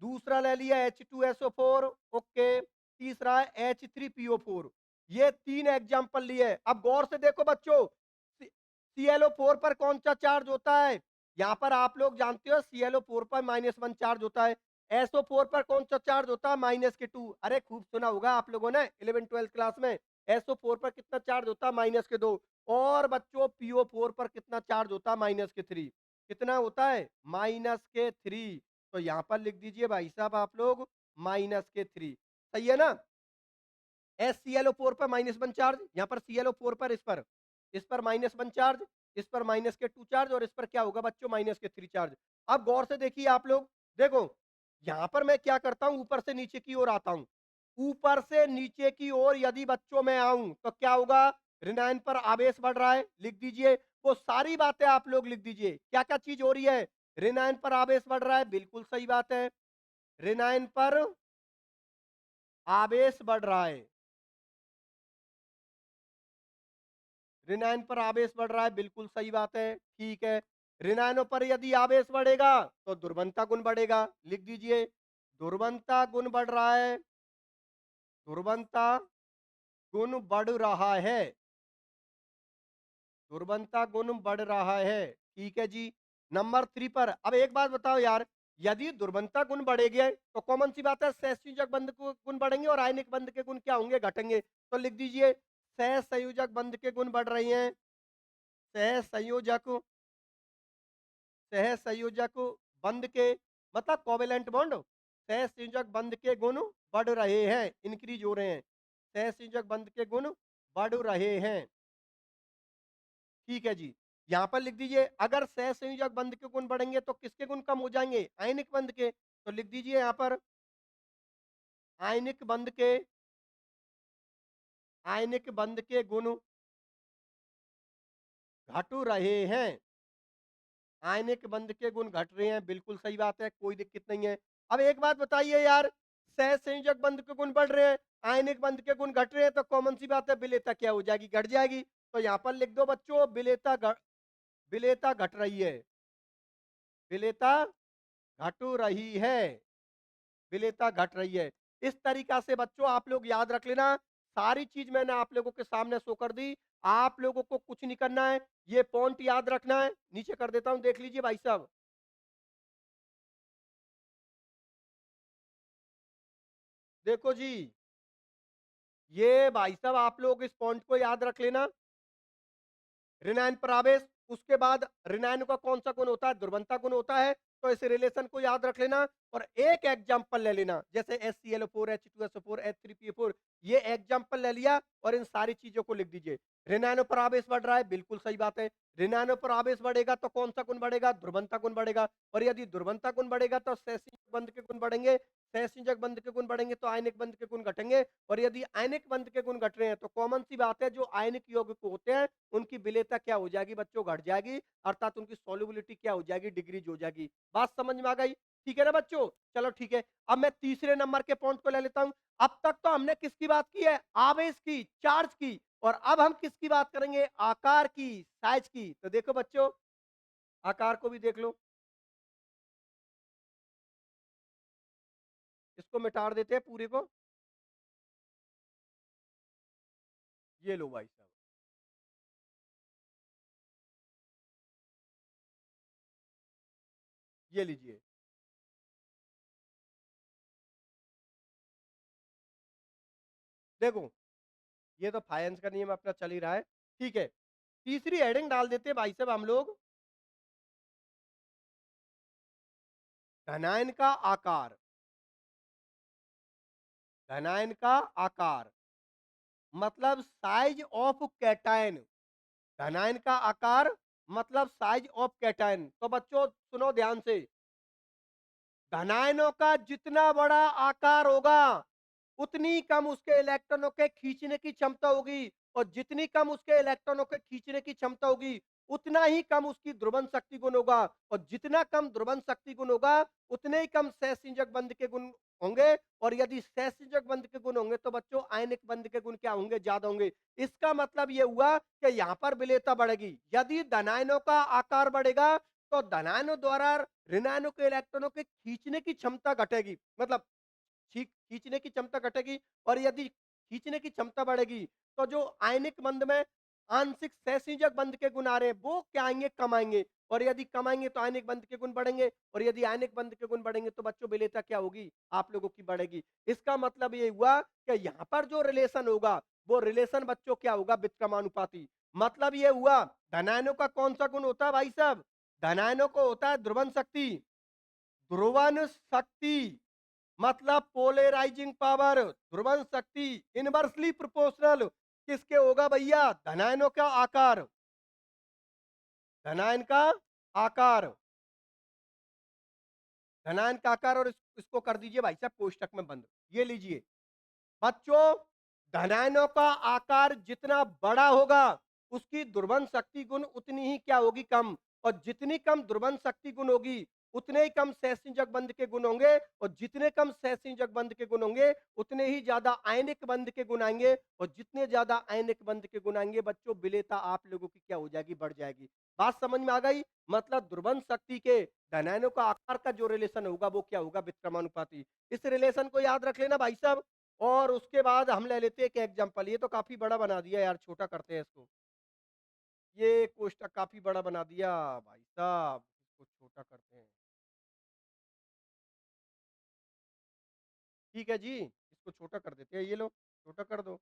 दूसरा ले लिया H2SO4, ओके। तीसरा है H3PO4। ये तीन एग्जाम्पल लिए। अब गौर से देखो बच्चों, ClO4 पर कौन सा चार्ज होता है, यहां पर आप लोग जानते हो ClO4 पर -1 चार्ज होता है। SO4 पर कौन सा चार्ज होता है, -2। अरे खूब सुना होगा आप लोगों ने 11th-12th क्लास में। SO4 पर कितना चार्ज होता है, -2। और बच्चों PO4 पर कितना चार्ज होता है, -3। कितना होता है, -3। तो यहां पर लिख दीजिए भाई साहब आप लोग -3। सही है ना। HClO4 पर -1 चार्ज, यहाँ पर ClO4 पर इस पर -1 चार्ज, इस पर -2 चार्ज, और इस पर क्या होगा बच्चों, -3 चार्ज। अब गौर से देखिए आप लोग, देखो यहां पर मैं क्या करता हूं, ऊपर से नीचे की ओर आता हूं। ऊपर से नीचे की ओर यदि बच्चों में आऊं तो क्या होगा, ऋणायन पर आवेश बढ़ रहा है, लिख दीजिए। वो सारी बातें आप लोग लिख दीजिए, क्या क्या चीज हो रही है। ऋणायन पर आवेश बढ़ रहा है, बिल्कुल सही बात है। ऋणायन पर आवेश बढ़ रहा है, ऋणायन पर आवेश बढ़ रहा है, बिल्कुल सही बात है, ठीक है। ऋणायनों पर यदि आवेश बढ़ेगा तो ध्रुवंता गुण बढ़ेगा, लिख दीजिए। ध्रुवंता गुण बढ़ रहा है, ध्रुवंता गुण बढ़ रहा है, ध्रुवंता गुण बढ़ रहा है, ठीक है जी। नंबर 3 पर अब एक बात बताओ यार, यदि ध्रुवंता गुण बढ़ेंगे तो कॉमन सी बात है सहसंयोजक बंध के गुण बढ़ेंगे और आयनिक बंध के गुण क्या होंगे, घटेंगे। तो लिख दीजिए सहसंयोजक बंध के गुण बढ़ रहे हैं, सहसंयोजक सहसंयोजक बंध के, मतलब कोवेलेंट बॉन्ड, सहसंयोजक बंध के गुण बढ़ रहे हैं, इंक्रीज हो रहे हैं। सहसंयोजक बंध के गुण बढ़ रहे हैं, ठीक है जी। यहां पर लिख दीजिए अगर सहसंयोजक बंध के गुण बढ़ेंगे तो किसके गुण कम हो जाएंगे, आयनिक बंध के। तो लिख दीजिए यहां पर आयनिक बंध के, आयनिक बंध के गुण घट रहे हैं, आयनिक बंध के गुण घट रहे हैं, बिल्कुल सही बात है, कोई दिक्कत नहीं है। अब एक बात बताइए यार, सहसंयोजक बंध के गुण बढ़ रहे हैं, आयनिक बंध के गुण घट रहे हैं, तो कॉमन सी बात है विलेयता क्या हो जाएगी, घट जाएगी। तो यहां पर लिख दो बच्चों विलेयता घट रही है, विलेयता घट रही है, विलेयता घट रही है। इस तरीका से बच्चों आप लोग याद रख लेना, सारी चीज मैंने आप लोगों के सामने शो कर दी। आप लोगों को कुछ नहीं करना है, ये पॉइंट याद रखना है। नीचे कर देता हूं, देख लीजिए भाई साहब। देखो जी, ये भाई साहब आप लोग इस पॉइंट को याद रख लेना, ऋणायन प्रवेश, उसके बाद ऋणायन का कौन सा गुण होता है, ध्रुवंता गुण होता है। तो इस रिलेशन को याद रख लेना और एक एग्जांपल ले लेना, जैसे HClO4, H2SO4, H3PO4, ये एग्जांपल ले लिया और इन सारी चीजों को लिख दीजिए। ऋणायनों पर आवेश बढ़ रहा है, बिल्कुल सही बात है। ऋणायनों पर आवेश बढ़ेगा तो कौन सा गुण बढ़ेगा, ध्रुवंता गुण बढ़ेगा। और यदि ध्रुवंता गुण बढ़ेगा तो सहसंयोजक बंध के गुण बढ़ेंगे, सहसंयोजक बंध के गुण बढ़ेंगे तो आयनिक बंध के गुण घटेंगे। और यदि आयनिक बंध के गुण घट रहे हैं तो कॉमन सी बात है, जो आयनिक यौगिक होते हैं उनकी विलेयता क्या हो जाएगी बच्चों, घट जाएगी, अर्थात उनकी सॉल्युबिलिटी क्या हो जाएगी, डिक्रीज हो जाएगी। बात समझ में आ गई। ठीक है ना बच्चों? चलो ठीक है। अब मैं तीसरे नंबर के पॉइंट को ले लेता हूं। अब तक तो हमने किसकी बात की है? आवेश की, चार्ज की। और अब हम किसकी बात करेंगे? आकार की, साइज की। तो देखो बच्चों, आकार को भी देख लो। इसको मिटा देते हैं पूरे को। ये लो भाई साहब, ये लीजिए। देखो, ये तो फाइनेंस का नियम अपना चल ही रहा है। ठीक है, तीसरी हेडिंग डाल देते हैं भाई साहब हम लोग, धनायन का आकार। धनायन का आकार मतलब साइज ऑफ कैटायन। धनायन का आकार मतलब साइज ऑफ कैटायन। तो बच्चों सुनो ध्यान से, धनायनों का जितना बड़ा आकार होगा उतनी कम उसके इलेक्ट्रॉनों के खींचने की क्षमता होगी, और जितनी कम उसके इलेक्ट्रॉनों के खींचने की क्षमता होगी उतना ही कम उसकी ध्रुवन शक्ति गुण होगा, और जितना कम ध्रुवन शक्ति गुण होगा उतने ही कम सहसंयोजक बंध के गुण होंगे। और यदि सहसंयोजक बंध के गुण होंगे तो बच्चों आयनिक बंध के गुण क्या होंगे? ज्यादा होंगे। इसका मतलब ये हुआ कि यहाँ पर विलेयता बढ़ेगी। यदि धनायनों का आकार बढ़ेगा तो धनायनों द्वारा ऋणायनों के इलेक्ट्रॉनों के खींचने की क्षमता घटेगी, मतलब खींचने की क्षमता घटेगी। और यदि खींचने की क्षमता बढ़ेगी तो जो आयनिक बंध में आंशिक सहसंयोजक बंध के गुण आ रहे हैं वो क्या आएंगे? कम आएंगे। और यदि कम आएंगे तो आयनिक बंध के गुण बढ़ेंगे, और यदि आयनिक बंध के गुण बढ़ेंगे तो बच्चों विलेयता क्या होगी? आप लोगों की बढ़ेगी। इसका मतलब ये हुआ कि यहाँ पर जो रिलेशन होगा वो रिलेशन बच्चों क्या होगा? व्युत्क्रमानुपाती। मतलब ये हुआ, धनायनों का कौन सा गुण होता है भाई साहब? धनायनों को होता है ध्रुवन शक्ति। ध्रुवन शक्ति मतलब पोलराइजिंग पावर, ध्रुवन शक्ति इनवर्सली प्रोपोर्शनल किसके होगा भैया? धनायनों का आकार। धनायन का आकार, धनायन का आकार। और इसको कर दीजिए भाई साहब कोष्टक में बंद। ये लीजिए बच्चों, धनायनों का आकार जितना बड़ा होगा उसकी ध्रुवन शक्ति गुण उतनी ही क्या होगी? कम। और जितनी कम ध्रुवन शक्ति गुण होगी उतने ही कम सहसंयोजक बंध के गुण होंगे, और जितने कम सहसंयोजक बंध के गुण होंगे उतने ही ज्यादा आयनिक बंध के गुण आएंगे, और जितने ज्यादा आयनिक बंध के गुण आएंगे बच्चों विलेयता आप लोगों की क्या हो जाएगी? बढ़ जाएगी। बात समझ में आ गई? मतलब ध्रुवन शक्ति के धनायनों का आकार का जो रिलेशन होगा वो क्या होगा? व्युत्क्रमानुपाती। इस रिलेशन को याद रख लेना भाई साहब। और उसके बाद हम ले लेते हैं एक एग्जांपल। ये तो काफी बड़ा बना दिया यार, छोटा करते हैं इसको। ये कोष्टक काफी बड़ा बना दिया भाई साहब, इसको छोटा करते हैं। ठीक है जी, इसको छोटा कर देते हैं। ये लो, छोटा कर दो।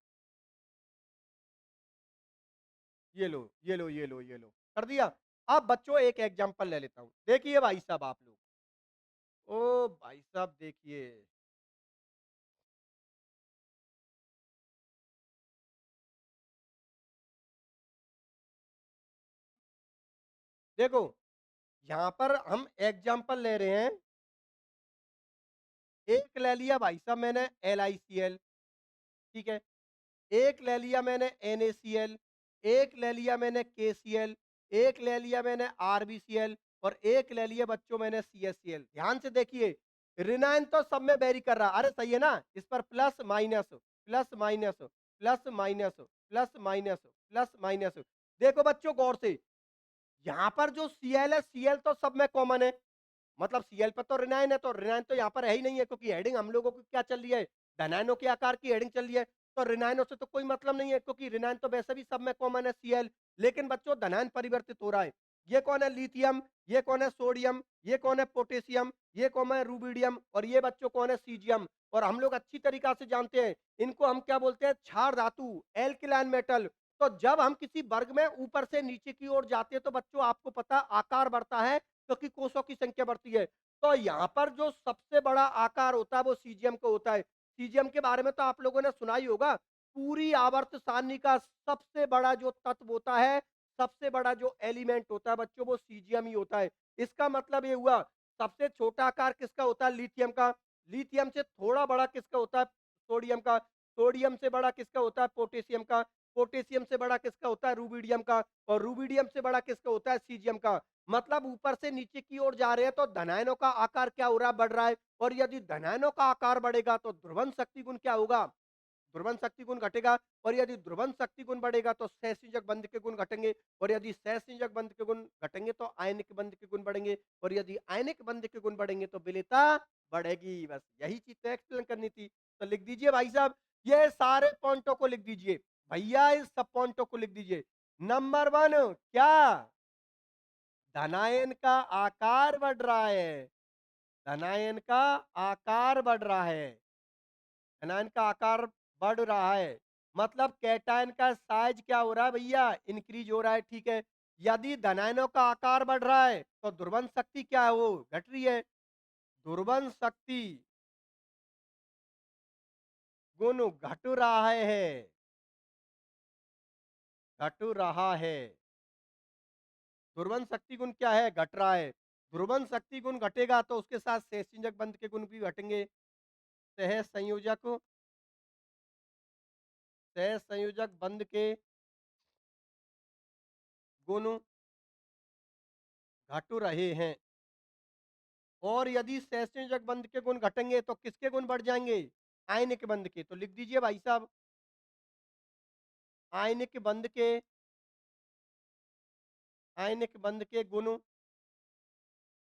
ये लो, ये लो, ये लो, ये लो, कर दिया। अब बच्चों एक एग्जांपल ले लेता हूं, देखिए भाई साहब आप लोग। ओ भाई साहब देखिए, देखो यहां पर हम एग्जांपल ले रहे हैं। एक ले लिया भाई साहब मैंने LiCl, ठीक है। एक ले लिया मैंने NaCl, एक ले लिया मैंने KCl, एक ले लिया मैंने RbCl, और एक ले लिया बच्चों मैंने CaCl। ध्यान से देखिए, ऋणायन तो सब में वेरी कर रहा, अरे सही है ना? इस पर plus minus plus minus plus minus plus minus plus minus. देखो बच्चों गौर से, यहां पर जो Cl है, Cl तो सब में कॉमन है। मतलब Cl पर तो ऋणायन है, तो ऋणायन तो यहाँ पर है ही नहीं है, क्योंकि हेडिंग हम लोगों की क्या चल रही है? धनायनों के आकार की हेडिंग चल रही है। तो ऋणायनों से तो कोई मतलब नहीं है, क्योंकि ऋणायन तो वैसे भी सब में कॉमन है Cl। लेकिन बच्चों धनायन परिवर्तित हो रहा है। ये कौन है? लिथियम। ये कौन है? सोडियम। ये कौन है? पोटेशियम। ये कौन है? रूबिडियम। और ये बच्चों कौन है? सीजियम। और हम लोग अच्छी तरीका से जानते हैं इनको हम क्या बोलते हैं? क्षार धातु, एल्किलाइन मेटल। तो जब हम किसी वर्ग में ऊपर से नीचे की ओर जाते हैं तो बच्चों आपको पता आकार बढ़ता है, क्योंकि कोषों की संख्या बढ़ती है। तो यहाँ पर जो सबसे बड़ा आकार होता है वो सीजियम को होता है। सीजियम के बारे में तो आप लोगों ने सुना ही होगा। पूरी आवर्त सारणी का सबसे बड़ा जो तत्व होता है, सबसे बड़ा जो एलिमेंट होता है बच्चों, वो सीजियम ही होता है। इसका मतलब ये हुआ, सबसे छोटा आकार किसका होता है? लिथियम का। लिथियम से थोड़ा बड़ा किसका होता है? सोडियम का। सोडियम से बड़ा किसका होता है? पोटेशियम का। पोटेशियम से बड़ा किसका होता है? रूबिडियम का। और रूबिडियम से बड़ा किसका होता है? सीजियम का। मतलब ऊपर से नीचे की ओर जा रहे हैं तो धनायनों का आकार क्या हो रहा है? बढ़ रहा है। और यदि धनायनों का आकार बढ़ेगा तो ध्रुवण शक्ति गुण क्या होगा? ध्रुवण शक्ति गुण घटेगा। और यदि ध्रुवण शक्ति गुण बढ़ेगा तो सहसंयोजक बंध के गुण घटेंगे। और यदि सहसंयोजक बंध के गुण घटेंगे तो आयनिक बंध के गुण बढ़ेंगे। और यदि आयनिक बंध के गुण बढ़ेंगे तो विलेयता बढ़ेगी। बस यही चीज तो एक्सप्लेन करनी थी। तो लिख दीजिए भाई साहब, ये सारे पॉइंटों को लिख दीजिए भैया, इस सब पॉइंटों को लिख दीजिए। नंबर 1 क्या? धनायन का आकार बढ़ रहा है। धनायन का आकार बढ़ रहा है। धनायन का आकार बढ़ रहा है। मतलब कैटायन का साइज क्या हो रहा है भैया? इंक्रीज हो रहा है। ठीक है। यदि धनायनों का आकार बढ़ रहा है तो ध्रुवण शक्ति क्या है? वो घट रही है। ध्रुवण शक्ति गुण घट रहा है। घट रहा है। ध्रुवण शक्ति गुण क्या है? घट रहा है। ध्रुवण शक्ति गुण घटेगा तो उसके साथ सहसंयोजक बंध के गुण भी घटेंगे। सहसंयोजक सहसंयोजक बंध के गुण घट रहे हैं। और यदि सहसंयोजक बंध के गुण घटेंगे तो किसके गुण बढ़ जाएंगे? आयनिक बंध के। तो लिख दीजिए भाई साहब, आयनिक बंध के आयनिक बंध के गुण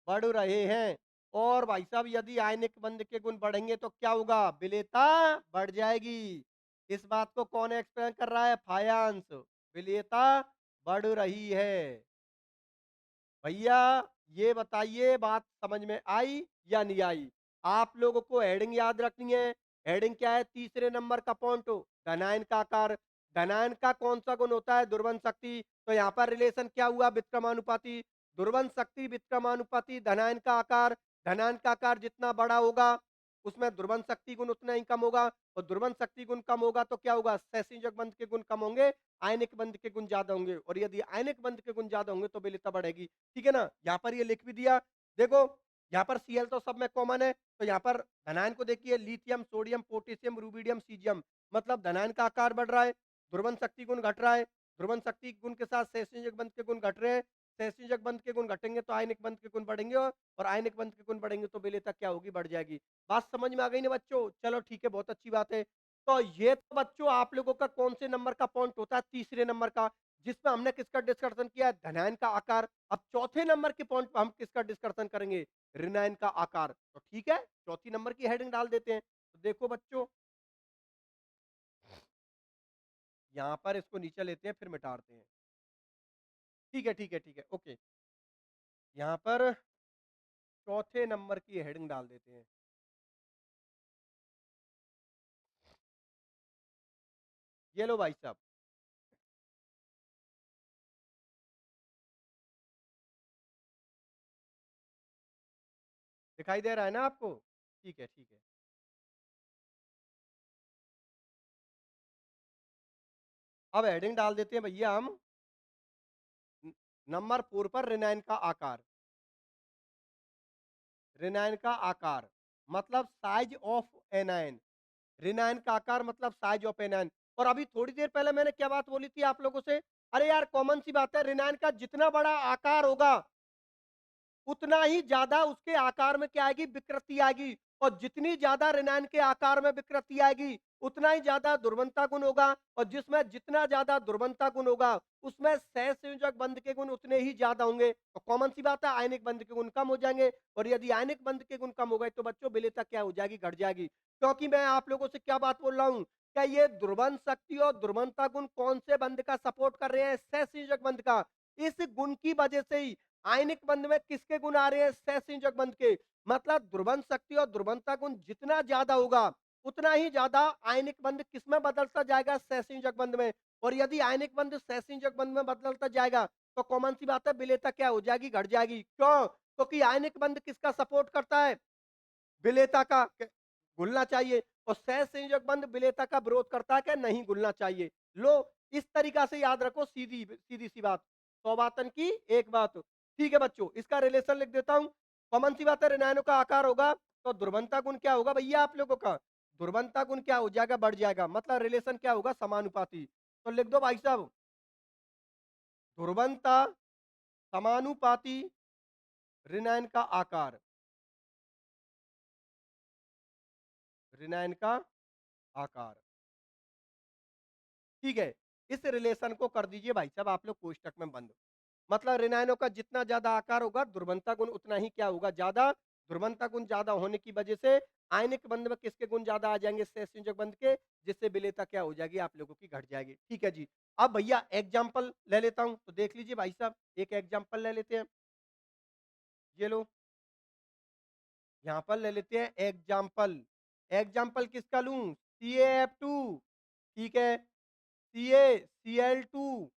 बढ़ रहे हैं। और भाई साहब यदि आयनिक बंध के गुण बढ़ेंगे तो क्या होगा? विलेयता बढ़ जाएगी। इस बात को कौन एक्सप्लेन कर रहा है? फायांश। विलेयता बढ़ रही है। भैया ये बताइए, बात समझ में आई या नहीं आई? आप लोगों को हेडिंग याद रखनी है। हेडिंग क्या है? तीसरे नंबर का पॉइंट, धनायन का आकार। धनायन का कौन सा गुण होता है? ध्रुवण शक्ति। तो यहाँ पर रिलेशन क्या हुआ? व्युत्क्रमानुपाती। ध्रुवण शक्ति व्युत्क्रमानुपाती धनायन का आकार। धनायन का आकार जितना बड़ा होगा उसमें ध्रुवण शक्ति गुण उतना ही कम होगा। और ध्रुवण शक्ति गुण कम होगा तो क्या होगा? सहसंयोजक बंध के गुण कम होंगे, आयनिक बंध के गुण ज्यादा होंगे। और यदि आयनिक बंध के गुण ज्यादा होंगे तो विलेयता बढ़ेगी। ठीक है ना? यहाँ पर ये लिख भी दिया। देखो यहाँ पर Cl तो सब में कॉमन है। तो यहाँ पर धनायन को देखिए, lithium, sodium, potassium, rubidium, caesium. मतलब धनायन का आकार बढ़ रहा है, ध्रुवण शक्ति गुण घट रहा है। ध्रुवण शक्ति गुण के साथ सहसंयोजक बंध के गुण घट रहे हैं। सहसंयोजक बंध के गुण घटेंगे तो आयनिक बंध के गुण बढ़ेंगे। और आयनिक बंध के गुण बढ़ेंगे तो विलेयता क्या होगी? बढ़ जाएगी। बात समझ में आ गई ना बच्चों? चलो ठीक है, बहुत अच्छी बात है। तो ये तो बच्चों आप लोगों का कौन से नंबर का पॉइंट होता है? तीसरे नंबर का, जिसमें हमने किसका डिस्कशन किया है? धनायन का आकार। अब चौथे नंबर के पॉइंट पर हम किसका डिस्कशन करेंगे? ऋणायन का आकार। तो ठीक है, चौथी नंबर की हेडिंग डाल देते हैं। तो देखो बच्चों, यहां पर इसको नीचे लेते हैं फिर मिटाते हैं। ठीक है ठीक है ठीक है, ओके। यहां पर चौथे नंबर की हेडिंग डाल देते हैं। ये लो भाई साहब, दिखाई दे रहा है ना आपको? ठीक है ठीक है। अब हेडिंग डाल देते हैं भैया हम, नंबर 4 पर ऋणायन का आकार। ऋणायन का आकार मतलब साइज ऑफ एनायन। ऋणायन का आकार मतलब साइज ऑफ एनायन। और अभी थोड़ी देर पहले मैंने क्या बात बोली थी आप लोगों से? अरे यार कॉमन सी बात है, ऋणायन का जितना बड़ा आकार होगा उतना ही ज्यादा उसके आकार में क्या आएगी? विकृति आएगी। और जितनी ज्यादा ऋणायन के आकार में विकृति आएगी उतना ही ज्यादा दुर्बलता गुण होगा। और जिसमें जितना ज्यादा दुर्बलता गुण होगा उसमें सहसंयोजक बंध के गुण उतने ही ज्यादा होंगे। तो कॉमन सी बात है, आयनिक बंध के गुण कम हो जाएंगे। और यदि आयनिक बंध के गुण कम हो गए तो बच्चों विलेयता क्या हो जाएगी? घट जाएगी। क्योंकि मैं आप लोगों से क्या बात बोल रहा हूं? क्या ये ध्रुवण शक्ति और ध्रुवणता गुण कौन से बंध का सपोर्ट कर रहे हैं? सहसंयोजक बंध का। इस गुण की वजह से ही आयनिक बंध में किसके गुण आ रहे हैं? सहसंयोजक बंध के। मतलब ध्रुवण शक्ति और ध्रुवणता गुण जितना ज्यादा होगा उतना ही ज्यादा आयनिक बंध किसमें बदलता जाएगा? सहसंयोजक बंध में। और यदि आयनिक बंध सहसंयोजक बंध में बदलता जाएगा तो कॉमन सी बात है, विलेयता क्या हो जाएगी? घट जाएगी। क्यों? क्योंकि आयनिक बंध किसका सपोर्ट करता है? विलेयता का। घुलना चाहिए। और सहसंयोजक बंध विलेयता का विरोध करता है कि नहीं घुलना चाहिए। लो, इस तरीका से याद रखो, सीधी सीधी सी बात। 100 बातन की एक बात। ठीक है बच्चों, इसका रिलेशन लिख देता हूं। कॉमन सी बात है, ऋणायनों का आकार होगा तो ध्रुवणता गुण क्या होगा भैया आप लोगों का? ध्रुवणता गुण क्या हो जाएगा? बढ़ जाएगा। मतलब रिलेशन क्या होगा? समानुपाती। तो लिख दो भाई साहब, ध्रुवंता समानुपाती ऋणायन का आकार, ऋणायन का आकार। ठीक है, इस रिलेशन को कर दीजिए भाई साहब आप लोग कोष्टक में बंद। मतलब ऋणायनों का जितना ज्यादा आकार होगा ध्रुवंता गुण उतना ही क्या होगा, ज्यादा। ध्रुवंता गुण ज्यादा होने की वजह से आयनिक बंध में किसके गुण ज्यादा आ जाएंगे, सहसंयोजक बंध के, जिससे विलेयता क्या हो जाएगी आप लोगों की घट जाएगी। ठीक है जी। अब भैया एग्जाम्पल ले लेता हूं, तो देख लीजिए भाई साहब, एक एग्जाम्पल ले लेते हैं। ये लो, यहां पर ले लेते हैं एग्जाम्पल। एग्जाम्पल किसका लूं, CaF2। ठीक है, CaCl2,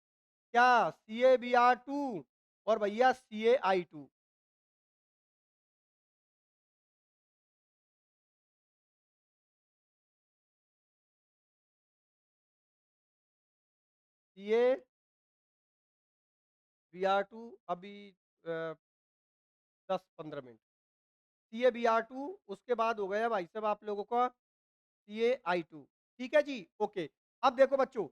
क्या CaBr2, और भैया CaI2। CaBr2 अभी 10-15 मिनट। CaBr2, उसके बाद हो गया भाई साहब आप लोगों का CaI2। ठीक है जी, ओके। अब देखो बच्चों,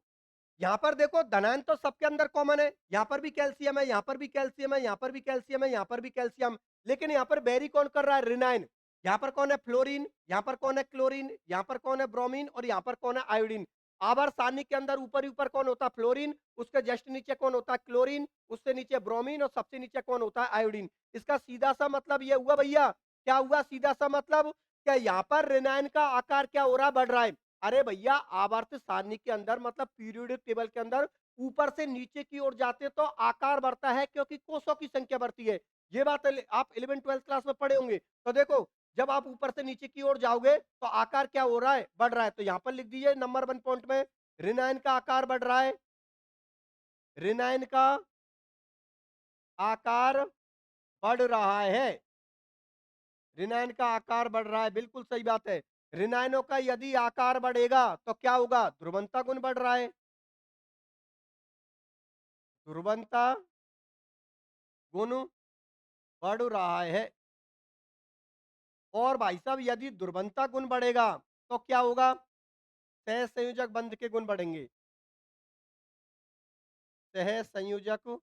यहाँ पर देखो धनायन तो सबके अंदर कॉमन है, यहाँ पर भी कैल्शियम है, यहाँ पर भी कैल्शियम है, यहाँ पर भी कैल्शियम है, यहाँ पर भी कैल्शियम। लेकिन यहाँ पर बेरी कौन कर रहा है, ऋणायन। यहाँ पर कौन है, फ्लोरीन। यहाँ पर कौन है, क्लोरीन। यहाँ पर कौन है, ब्रोमीन। और यहाँ पर कौन है, आयोडीन। आवर सारणी के अंदर ऊपर ही ऊपर कौन होता है, फ्लोरीन। उसके जस्ट नीचे कौन होता है, क्लोरीन। उससे नीचे ब्रोमीन, और सबसे नीचे कौन होता है, आयोडीन। इसका सीधा सा मतलब ये हुआ भैया, क्या हुआ सीधा सा मतलब, क्या यहाँ पर ऋणायन का आकार क्या हो रहा है, बढ़ रहा है। अरे भैया, आवर्त सारणी के अंदर मतलब पीरियोडिक टेबल के अंदर ऊपर से नीचे की ओर जाते तो आकार बढ़ता है, क्योंकि कोषों की संख्या बढ़ती है। ये बात आप 11th-12th क्लास में पढ़े होंगे। तो देखो, जब आप ऊपर से नीचे की ओर जाओगे तो आकार क्या हो रहा है, बढ़ रहा है। तो यहां पर लिख दीजिए नंबर 1 पॉइंट में, ऋणायन का आकार बढ़ रहा है, ऋणायन का आकार बढ़ रहा है, ऋणायन का आकार बढ़ रहा है, बिल्कुल सही बात है। ऋणायनों का यदि आकार बढ़ेगा तो क्या होगा, ध्रुवंता गुण बढ़ रहा है, ध्रुवंता गुण बढ़ रहा है। और भाई साहब यदि ध्रुवंता गुण बढ़ेगा तो क्या होगा, सह संयोजक बंध के गुण बढ़ेंगे, सह संयोजक,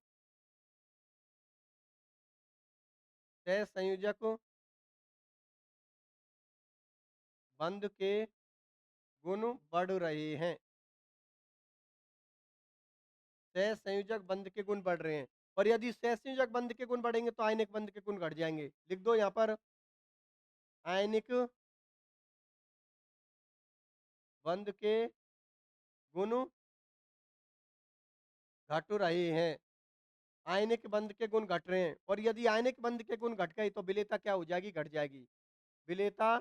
सह संयोजक बंध के गुण बढ़ रहे हैं, सह संयोजक बंध के गुण बढ़ रहे हैं। और यदि सह संयोजक बंध के गुण बढ़ेंगे तो आयनिक बंध के गुण घट जाएंगे। लिख दो यहाँ पर, आयनिक बंध के गुण घट रहे हैं, आयनिक बंध के गुण घट रहे हैं। और यदि आयनिक बंध के गुण घट गए तो विलेयता क्या हो जाएगी, घट जाएगी। विलेयता,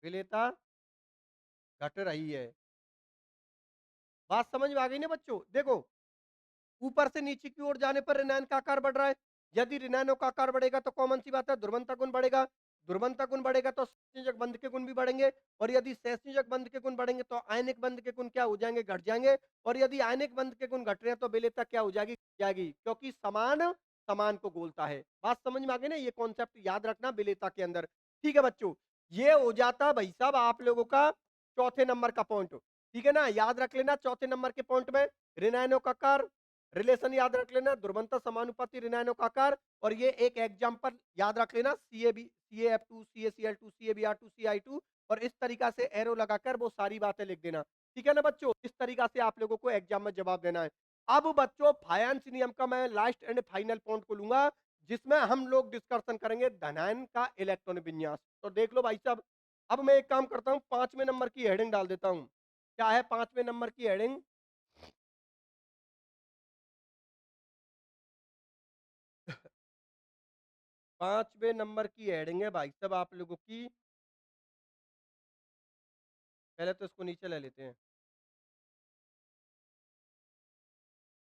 विलेयता घट रही है। बात समझ में आ गई ना बच्चों। देखो, ऊपर से नीचे की ओर जाने पर ऋणायन का आकार बढ़ रहा है। यदि ऋणायनों का आकार बढ़ेगा तो कॉमन सी बात है, ध्रुवंता गुण बढ़ेगा। ध्रुवंता गुण बढ़ेगा तो सहसंयोजक बंध के गुण भी बढ़ेंगे। और यदि सहसंयोजक बंध के गुण बढ़ेंगे तो आयनिक बंध के गुण क्या हो जाएंगे, घट जाएंगे। और यदि आयनिक बंध के गुण घट रहे हैं तो विलेयता क्या हो जाएगी, घट जाएगी, क्योंकि समान समान को बोलता है। बात समझ में आ गई ना, ये कॉन्सेप्ट याद रखना विलेयता के अंदर। ठीक है बच्चों, ये हो जाता भाई साहब आप लोगों का चौथे नंबर का पॉइंट। ठीक है ना, याद रख लेना चौथे नंबर के पॉइंट में ऋणायनों का आकार, रिलेशन याद रख लेना, ध्रुवंता समानुपाती ऋणायनों का आकार। और ये एक एग्जांपल याद रख लेना, CaF2, CaCl2, CaBr2, CI2। और इस तरीका से एरो लगाकर वो सारी बातें लिख देना। ठीक है ना बच्चों, इस तरीका से आप लोगों को एग्जाम में जवाब देना है। अब बच्चों फायांस नियम का मैं लास्ट एंड फाइनल पॉइंट को लूंगा, जिसमें हम लोग डिस्कशन करेंगे धनायन का इलेक्ट्रॉन विन्यास। तो देख लो भाई साहब, अब मैं एक काम करता हूं, 5वें नंबर की हेडिंग डाल देता हूं। क्या है 5वें नंबर की हेडिंग, 5वें नंबर की हेडिंग है भाई साहब आप लोगों की, पहले तो इसको नीचे ले लेते हैं।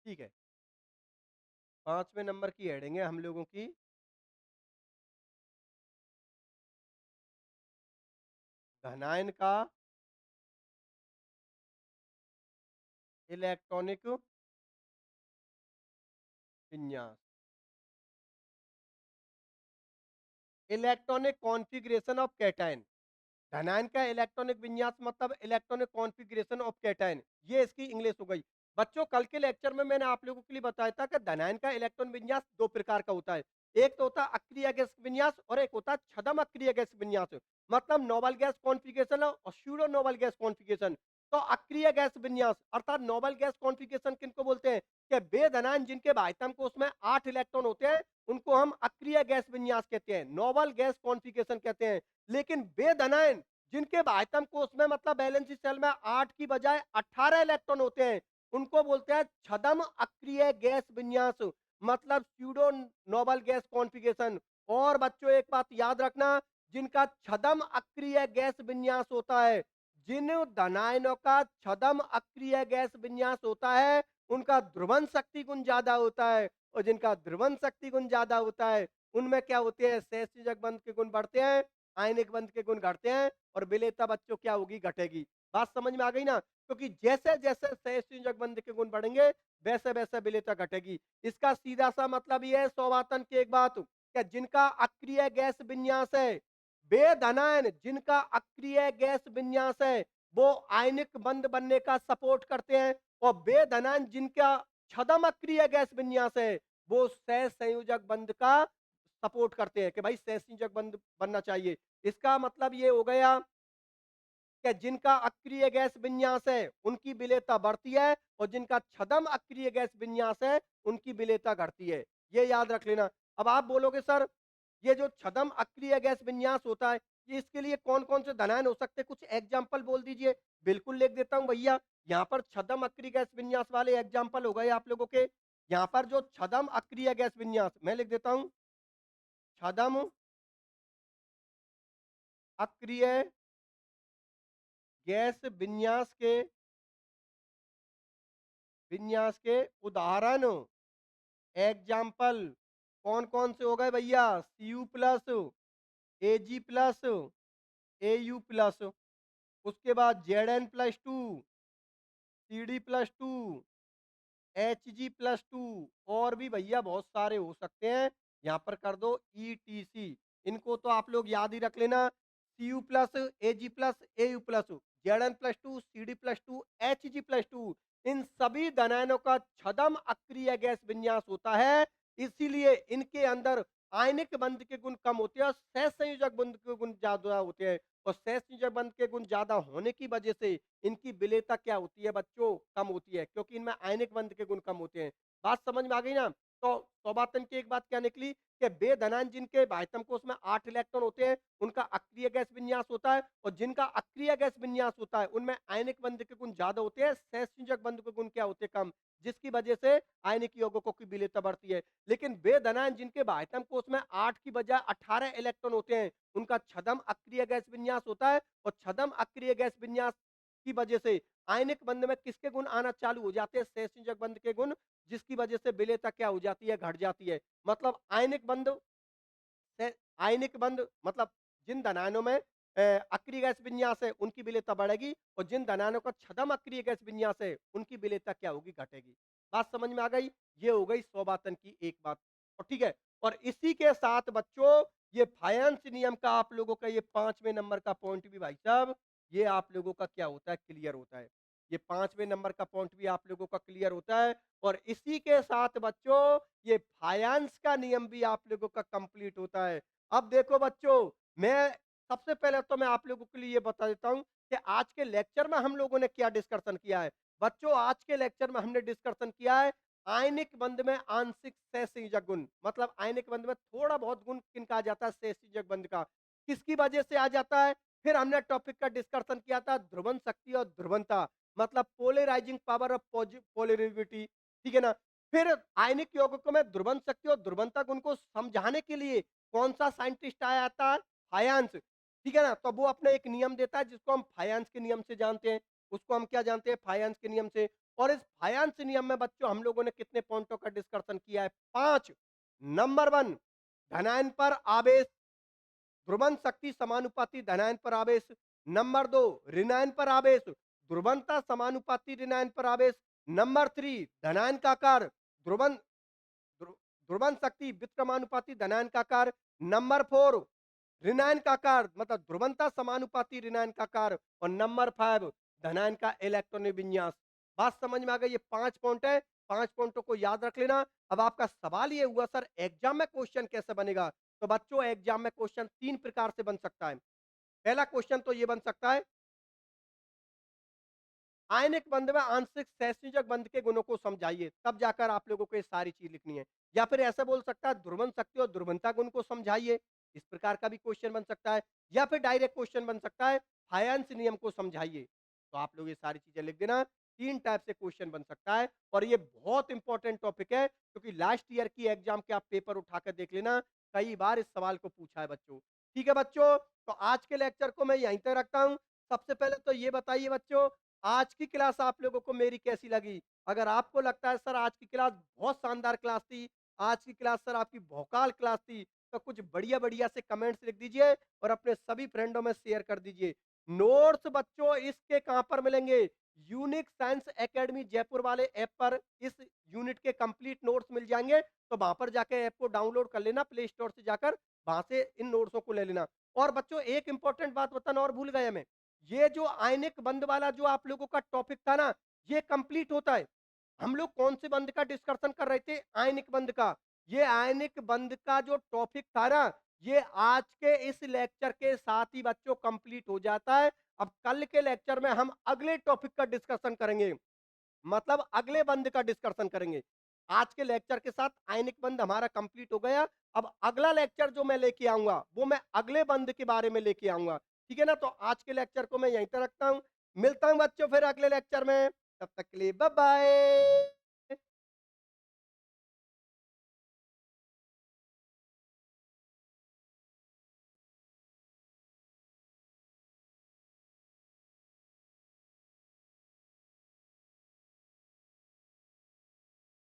ठीक है, 5वें नंबर की हेडिंग है हम लोगों की, धनायन का इलेक्ट्रॉनिक विन्यास, इलेक्ट्रॉनिक कॉन्फ़िगरेशन ऑफ कैटायन। धनायन का इलेक्ट्रॉनिक विन्यास मतलब इलेक्ट्रॉनिक कॉन्फ़िगरेशन ऑफ कैटायन, ये इसकी इंग्लिश हो गई। बच्चों कल के लेक्चर में मैंने आप लोगों के लिए बताया था कि धनायन का इलेक्ट्रॉन विन्यास 2 प्रकार का होता है। एक तो होता है अक्रिय गैस विन्यास और एक होता है छद्म अक्रिय गैस विन्यास। मतलब नोबल गैस कॉन्फ़िगरेशन और स्यूडो नोबल गैस कॉन्फ़िगरेशन। तो अक्रिय गैस विन्यास अर्थात नोबल गैस कॉन्फ़िगरेशन किनको बोलते हैं? कि वे धनायन जिनके भाइतम कोष में 8 इलेक्ट्रॉन होते हैं, उनको हम अक्रिय गैस विन्यास कहते हैं, नोबल गैस कॉन्फ़िगरेशन कहते हैं। लेकिन वे धनायन जिनके बाह्यतम कोष में मतलब वैलेंसी शेल में 8 की बजाय 18 इलेक्ट्रॉन होते हैं, उनको बोलते हैं छद्म अक्रिय गैस विन्यास, मतलब स्यूडो नोबल गैस कॉन्फ़िगरेशन। और बच्चों एक बात याद रखना, जिनका छद्म अक्रिय गैस विन्यास होता है, जिन धनायनों का छद्म अक्रिय गैस विन्यास होता है, उनका ध्रुवण शक्ति गुण ज्यादा होता है। और जिनका ध्रुवण शक्ति गुण ज्यादा होता है, उनमें क्या होते हैं? सहसंयोजक बंध के गुण बढ़ते हैं, आयनिक बंध के गुण घटते हैं और विलेयता बच्चों क्या होगी? घटेगी। बात समझ में आ गई ना? क्योंकि जैसे जैसे सहसंयोजक बंध के गुण बढ़ेंगे, वैसे वैसे विलेयता घटेगी। इसका सीधा सा मतलब ये है सौवातन की एक बात, कि जिनका अक्रिय गैस विन्यास है, वे धनायन जिनका अक्रिय गैस विन्यास है, वो आयनिक बंध बनने का सपोर्ट करते हैं। और वे धनायन जिनका छद्म अक्रिय गैस विन्यास है, वो सहसंयोजक बंध का सपोर्ट करते हैं कि भाई सहसंयोजक बंध बनना चाहिए। इसका मतलब ये हो गया कि जिनका अक्रिय गैस विन्यास है, उनकी विलेयता बढ़ती है और जिनका छद्म अक्रिय गैस विन्यास है, उनकी विलेयता घटती है। ये याद रख लेना। अब आप बोलोगे सर, ये जो छद्म अक्रिय गैस विन्यास होता है, ये इसके लिए कौन-कौन से धनायन हो सकते हैं? कुछ एग्जाम्पल बोल दीजिए। बिल्कुल लिख देता हूँ भैया। यहाँ पर छद्म अक्रिय गैस विन्यास वाले एग्जाम्पल हो गए आप लोगों के। यहाँ पर जो छद्म अक्रिय गैस विन्यास, मैं लिख देता हूँ, छद्म अक्रिय गैस विन्यास के उदाहरण एग्जाम्पल कौन कौन से हो गए भैया? Cu plus, Ag plus, Au plus, उसके बाद Zn+2, Cd+2, Hg+2, और भी भैया बहुत सारे हो सकते हैं। यहाँ पर कर दो ETC। इनको तो आप लोग याद ही रख लेना। Cu plus, Ag plus, Au plus, Zn+2, Cd+2, Hg+2, इन सभी धनायनों का छद्म अक्रिय गैस विन्यास होता है। इसीलिए इनके अंदर आयनिक बंध के गुण कम होते हैं और सहसंयोजक बंध के गुण ज्यादा होते हैं। और सहसंयोजक बंध के गुण ज्यादा होने की वजह से इनकी विलेयता क्या होती है बच्चों? कम होती है, क्योंकि इनमें आयनिक बंध के गुण कम होते हैं। बात समझ में आ गई ना? तो सौभातन की एक बात क्या निकली कि बे धनायन जिनके बाह्यतम कोष में 8 इलेक्ट्रॉन होते हैं, उनका अक्रिय गैस विन्यास होता है। और जिनका अक्रिय गैस विन्यास होता है, उनमें आयनिक बंध के गुण ज्यादा होते हैं, सहसंयोजक बंध के गुण क्या होते हैं? कम। जिसकी वजह से आयनिक यौगिकों की विलेयता बढ़ती है। लेकिन वे धनायन जिनके बाह्यतम कोष में 8 की बजाय 18 इलेक्ट्रॉन होते हैं, उनका छद्म अक्रिय गैस विन्यास होता है। और छद्म अक्रिय गैस विन्यास की वजह से आयनिक बंध में किसके गुण आना चालू हो जाते हैं? सहसंयोजक बंध के गुण, जिसकी वजह से विलेयता क्या हो जाती है? घट जाती है। मतलब आयनिक बंध से आयनिक बंध मतलब जिन धनायनों में अक्रिय गैस विन्यास है, उनकी विलेयता बढ़ेगी। और जिन धनायनों का छद्म अक्रिय गैस विन्यास है, उनकी विलेयता क्या होगी? घटेगी। बात समझ में आ गई? ये हो गई सौबातन की एक बात। और ठीक है, और इसी के साथ बच्चों ये फायंस नियम का आप लोगों का ये 5वें नंबर का पॉइंट भी भाई साहब, ये आप लोगों का क्या होता है? क्लियर होता है। ये 5वें नंबर का पॉइंट भी आप लोगों का क्लियर होता है। और इसी के साथ बच्चों ये फायंस का नियम भी आप लोगों का कंप्लीट होता है। अब देखो बच्चों, मैं सबसे पहले तो मैं आप लोगों के लिए ये बता देता हूं कि आज के लेक्चर में हम लोगों ने क्या डिस्कशन किया है। बच्चों आज के लेक्चर में हमने डिस्कशन किया है आयनिक बंध में आंशिक सहसंयोजक गुण। मतलब आयनिक बंध में थोड़ा बहुत गुण किनका आ जाता है? सहसंयोजक बंध का। किसकी वजह से आ जाता है? फिर हमने टॉपिक का डिस्कशन किया था ध्रुवन शक्ति और ध्रुवंता, मतलब पोलराइजिंग पावर ऑफ पोलरिटी। ठीक है ना? फिर आयनिक यौगिकों में ध्रुवन शक्ति और ध्रुवंता गुण को समझाने के लिए कौन सा साइंटिस्ट आया था? फायांस। ठीक है ना? तो वो अपने एक नियम देता है जिसको हम फायांस के नियम से जानते हैं। उसको हम क्या जानते हैं? फायांस के नियम से। और इस फायांस नियम में बच्चों हम लोगों ने कितने पॉइंटों का डिस्कशन किया है? 5। नंबर 1, धनायन पर आवेश ध्रुवन शक्ति समानुपाती धनायन पर आवेश। नंबर 2, ऋणायन पर आवेश ध्रुवंता समानुपाती ऋणायन पर आवेश। नंबर 3, धनायन का आकार ध्रुवन ध्रुवन शक्ति विक्रमानुपाती धनायन का आकार। नंबर 4, ऋणायन का आकार मतलब ध्रुवंता समानुपाती ऋणायन का आकार। और नंबर 5 धनायन का इलेक्ट्रॉनिक विन्यास। बात समझ में आ गई? ये 5 पॉइंट है, 5 पॉइंटों को याद रख लेना। अब आपका सवाल ये हुआ सर एग्जाम में क्वेश्चन कैसे बनेगा? तो बच्चों एग्जाम में क्वेश्चन 3 प्रकार से बन सकता है। पहला क्वेश्चन तो ये बन सकता है, आयनिक बंध में आंशिक सहसंयोजक बंध के गुणों को समझाइए, तब जाकर आप लोगों को ये सारी चीज लिखनी है। या फिर ऐसा बोल सकता है ध्रुवन शक्ति और ध्रुवंता गुण को समझाइए, इस प्रकार का भी क्वेश्चन बन सकता है। या फिर डायरेक्ट क्वेश्चन बन सकता है फायंस नियम को समझाइए। तो आप लोग ये सारी चीजें लिख देना। 3 टाइप से क्वेश्चन बन सकता है और ये बहुत इंपॉर्टेंट टॉपिक है क्योंकि लास्ट ईयर की एग्जाम के आप पेपर उठाकर देख लेना, कई बार इस सवाल को पूछा है बच्चों। ठीक है बच्चों, तो आज के लेक्चर को मैं यहीं तक रखता हूं। सबसे पहले तो ये बताइए बच्चों, आज की क्लास आप लोगों को मेरी कैसी लगी? अगर आपको लगता है सर आज की क्लास बहुत शानदार क्लास थी, आज की क्लास सर आपकी भौकाल क्लास थी, तो कुछ बढ़िया-बढ़िया से कमेंट्स लिख दीजिए और अपने सभी फ्रेंडों में शेयर कर दीजिए। नोट्स बच्चों इसके कहाँ पर मिलेंगे? यूनिक साइंस एकेडमी जयपुर वाले ऐप पर इस यूनिट के कंप्लीट नोट्स मिल जाएँगे, तो वहाँ पर जाके ऐप को डाउनलोड कर लेना प्ले स्टोर से जाकर, वहाँ से इन नोट्सों को ले लेना। और बच्चों एक इंपॉर्टेंट बात बताना और भूल गया मैं। ये जो आयनिक बंध वाला जो आप लोगों का टॉपिक था ना, ये कंप्लीट होता है। हम लोग कौन से बंध का डिस्कशन कर रहे थे? आयनिक बंध का। ये आयनिक बंध का जो टॉपिक था ना, ये आज के इस लेक्चर के साथ ही बच्चों कंप्लीट हो जाता है। अब कल के लेक्चर में हम अगले टॉपिक का डिस्कशन करेंगे, मतलब अगले बंध का डिस्कशन करेंगे। आज के लेक्चर के साथ आयनिक बंध हमारा कंप्लीट हो गया। अब अगला लेक्चर जो मैं लेके आऊंगा वो मैं अगले बंध के बारे में लेके आऊंगा। ठीक है ना? तो आज के लेक्चर को मैं यहीं तक रखता हूं। मिलता हूं बच्चों फिर अगले लेक्चर में। तब तक के लिए बाय बाय।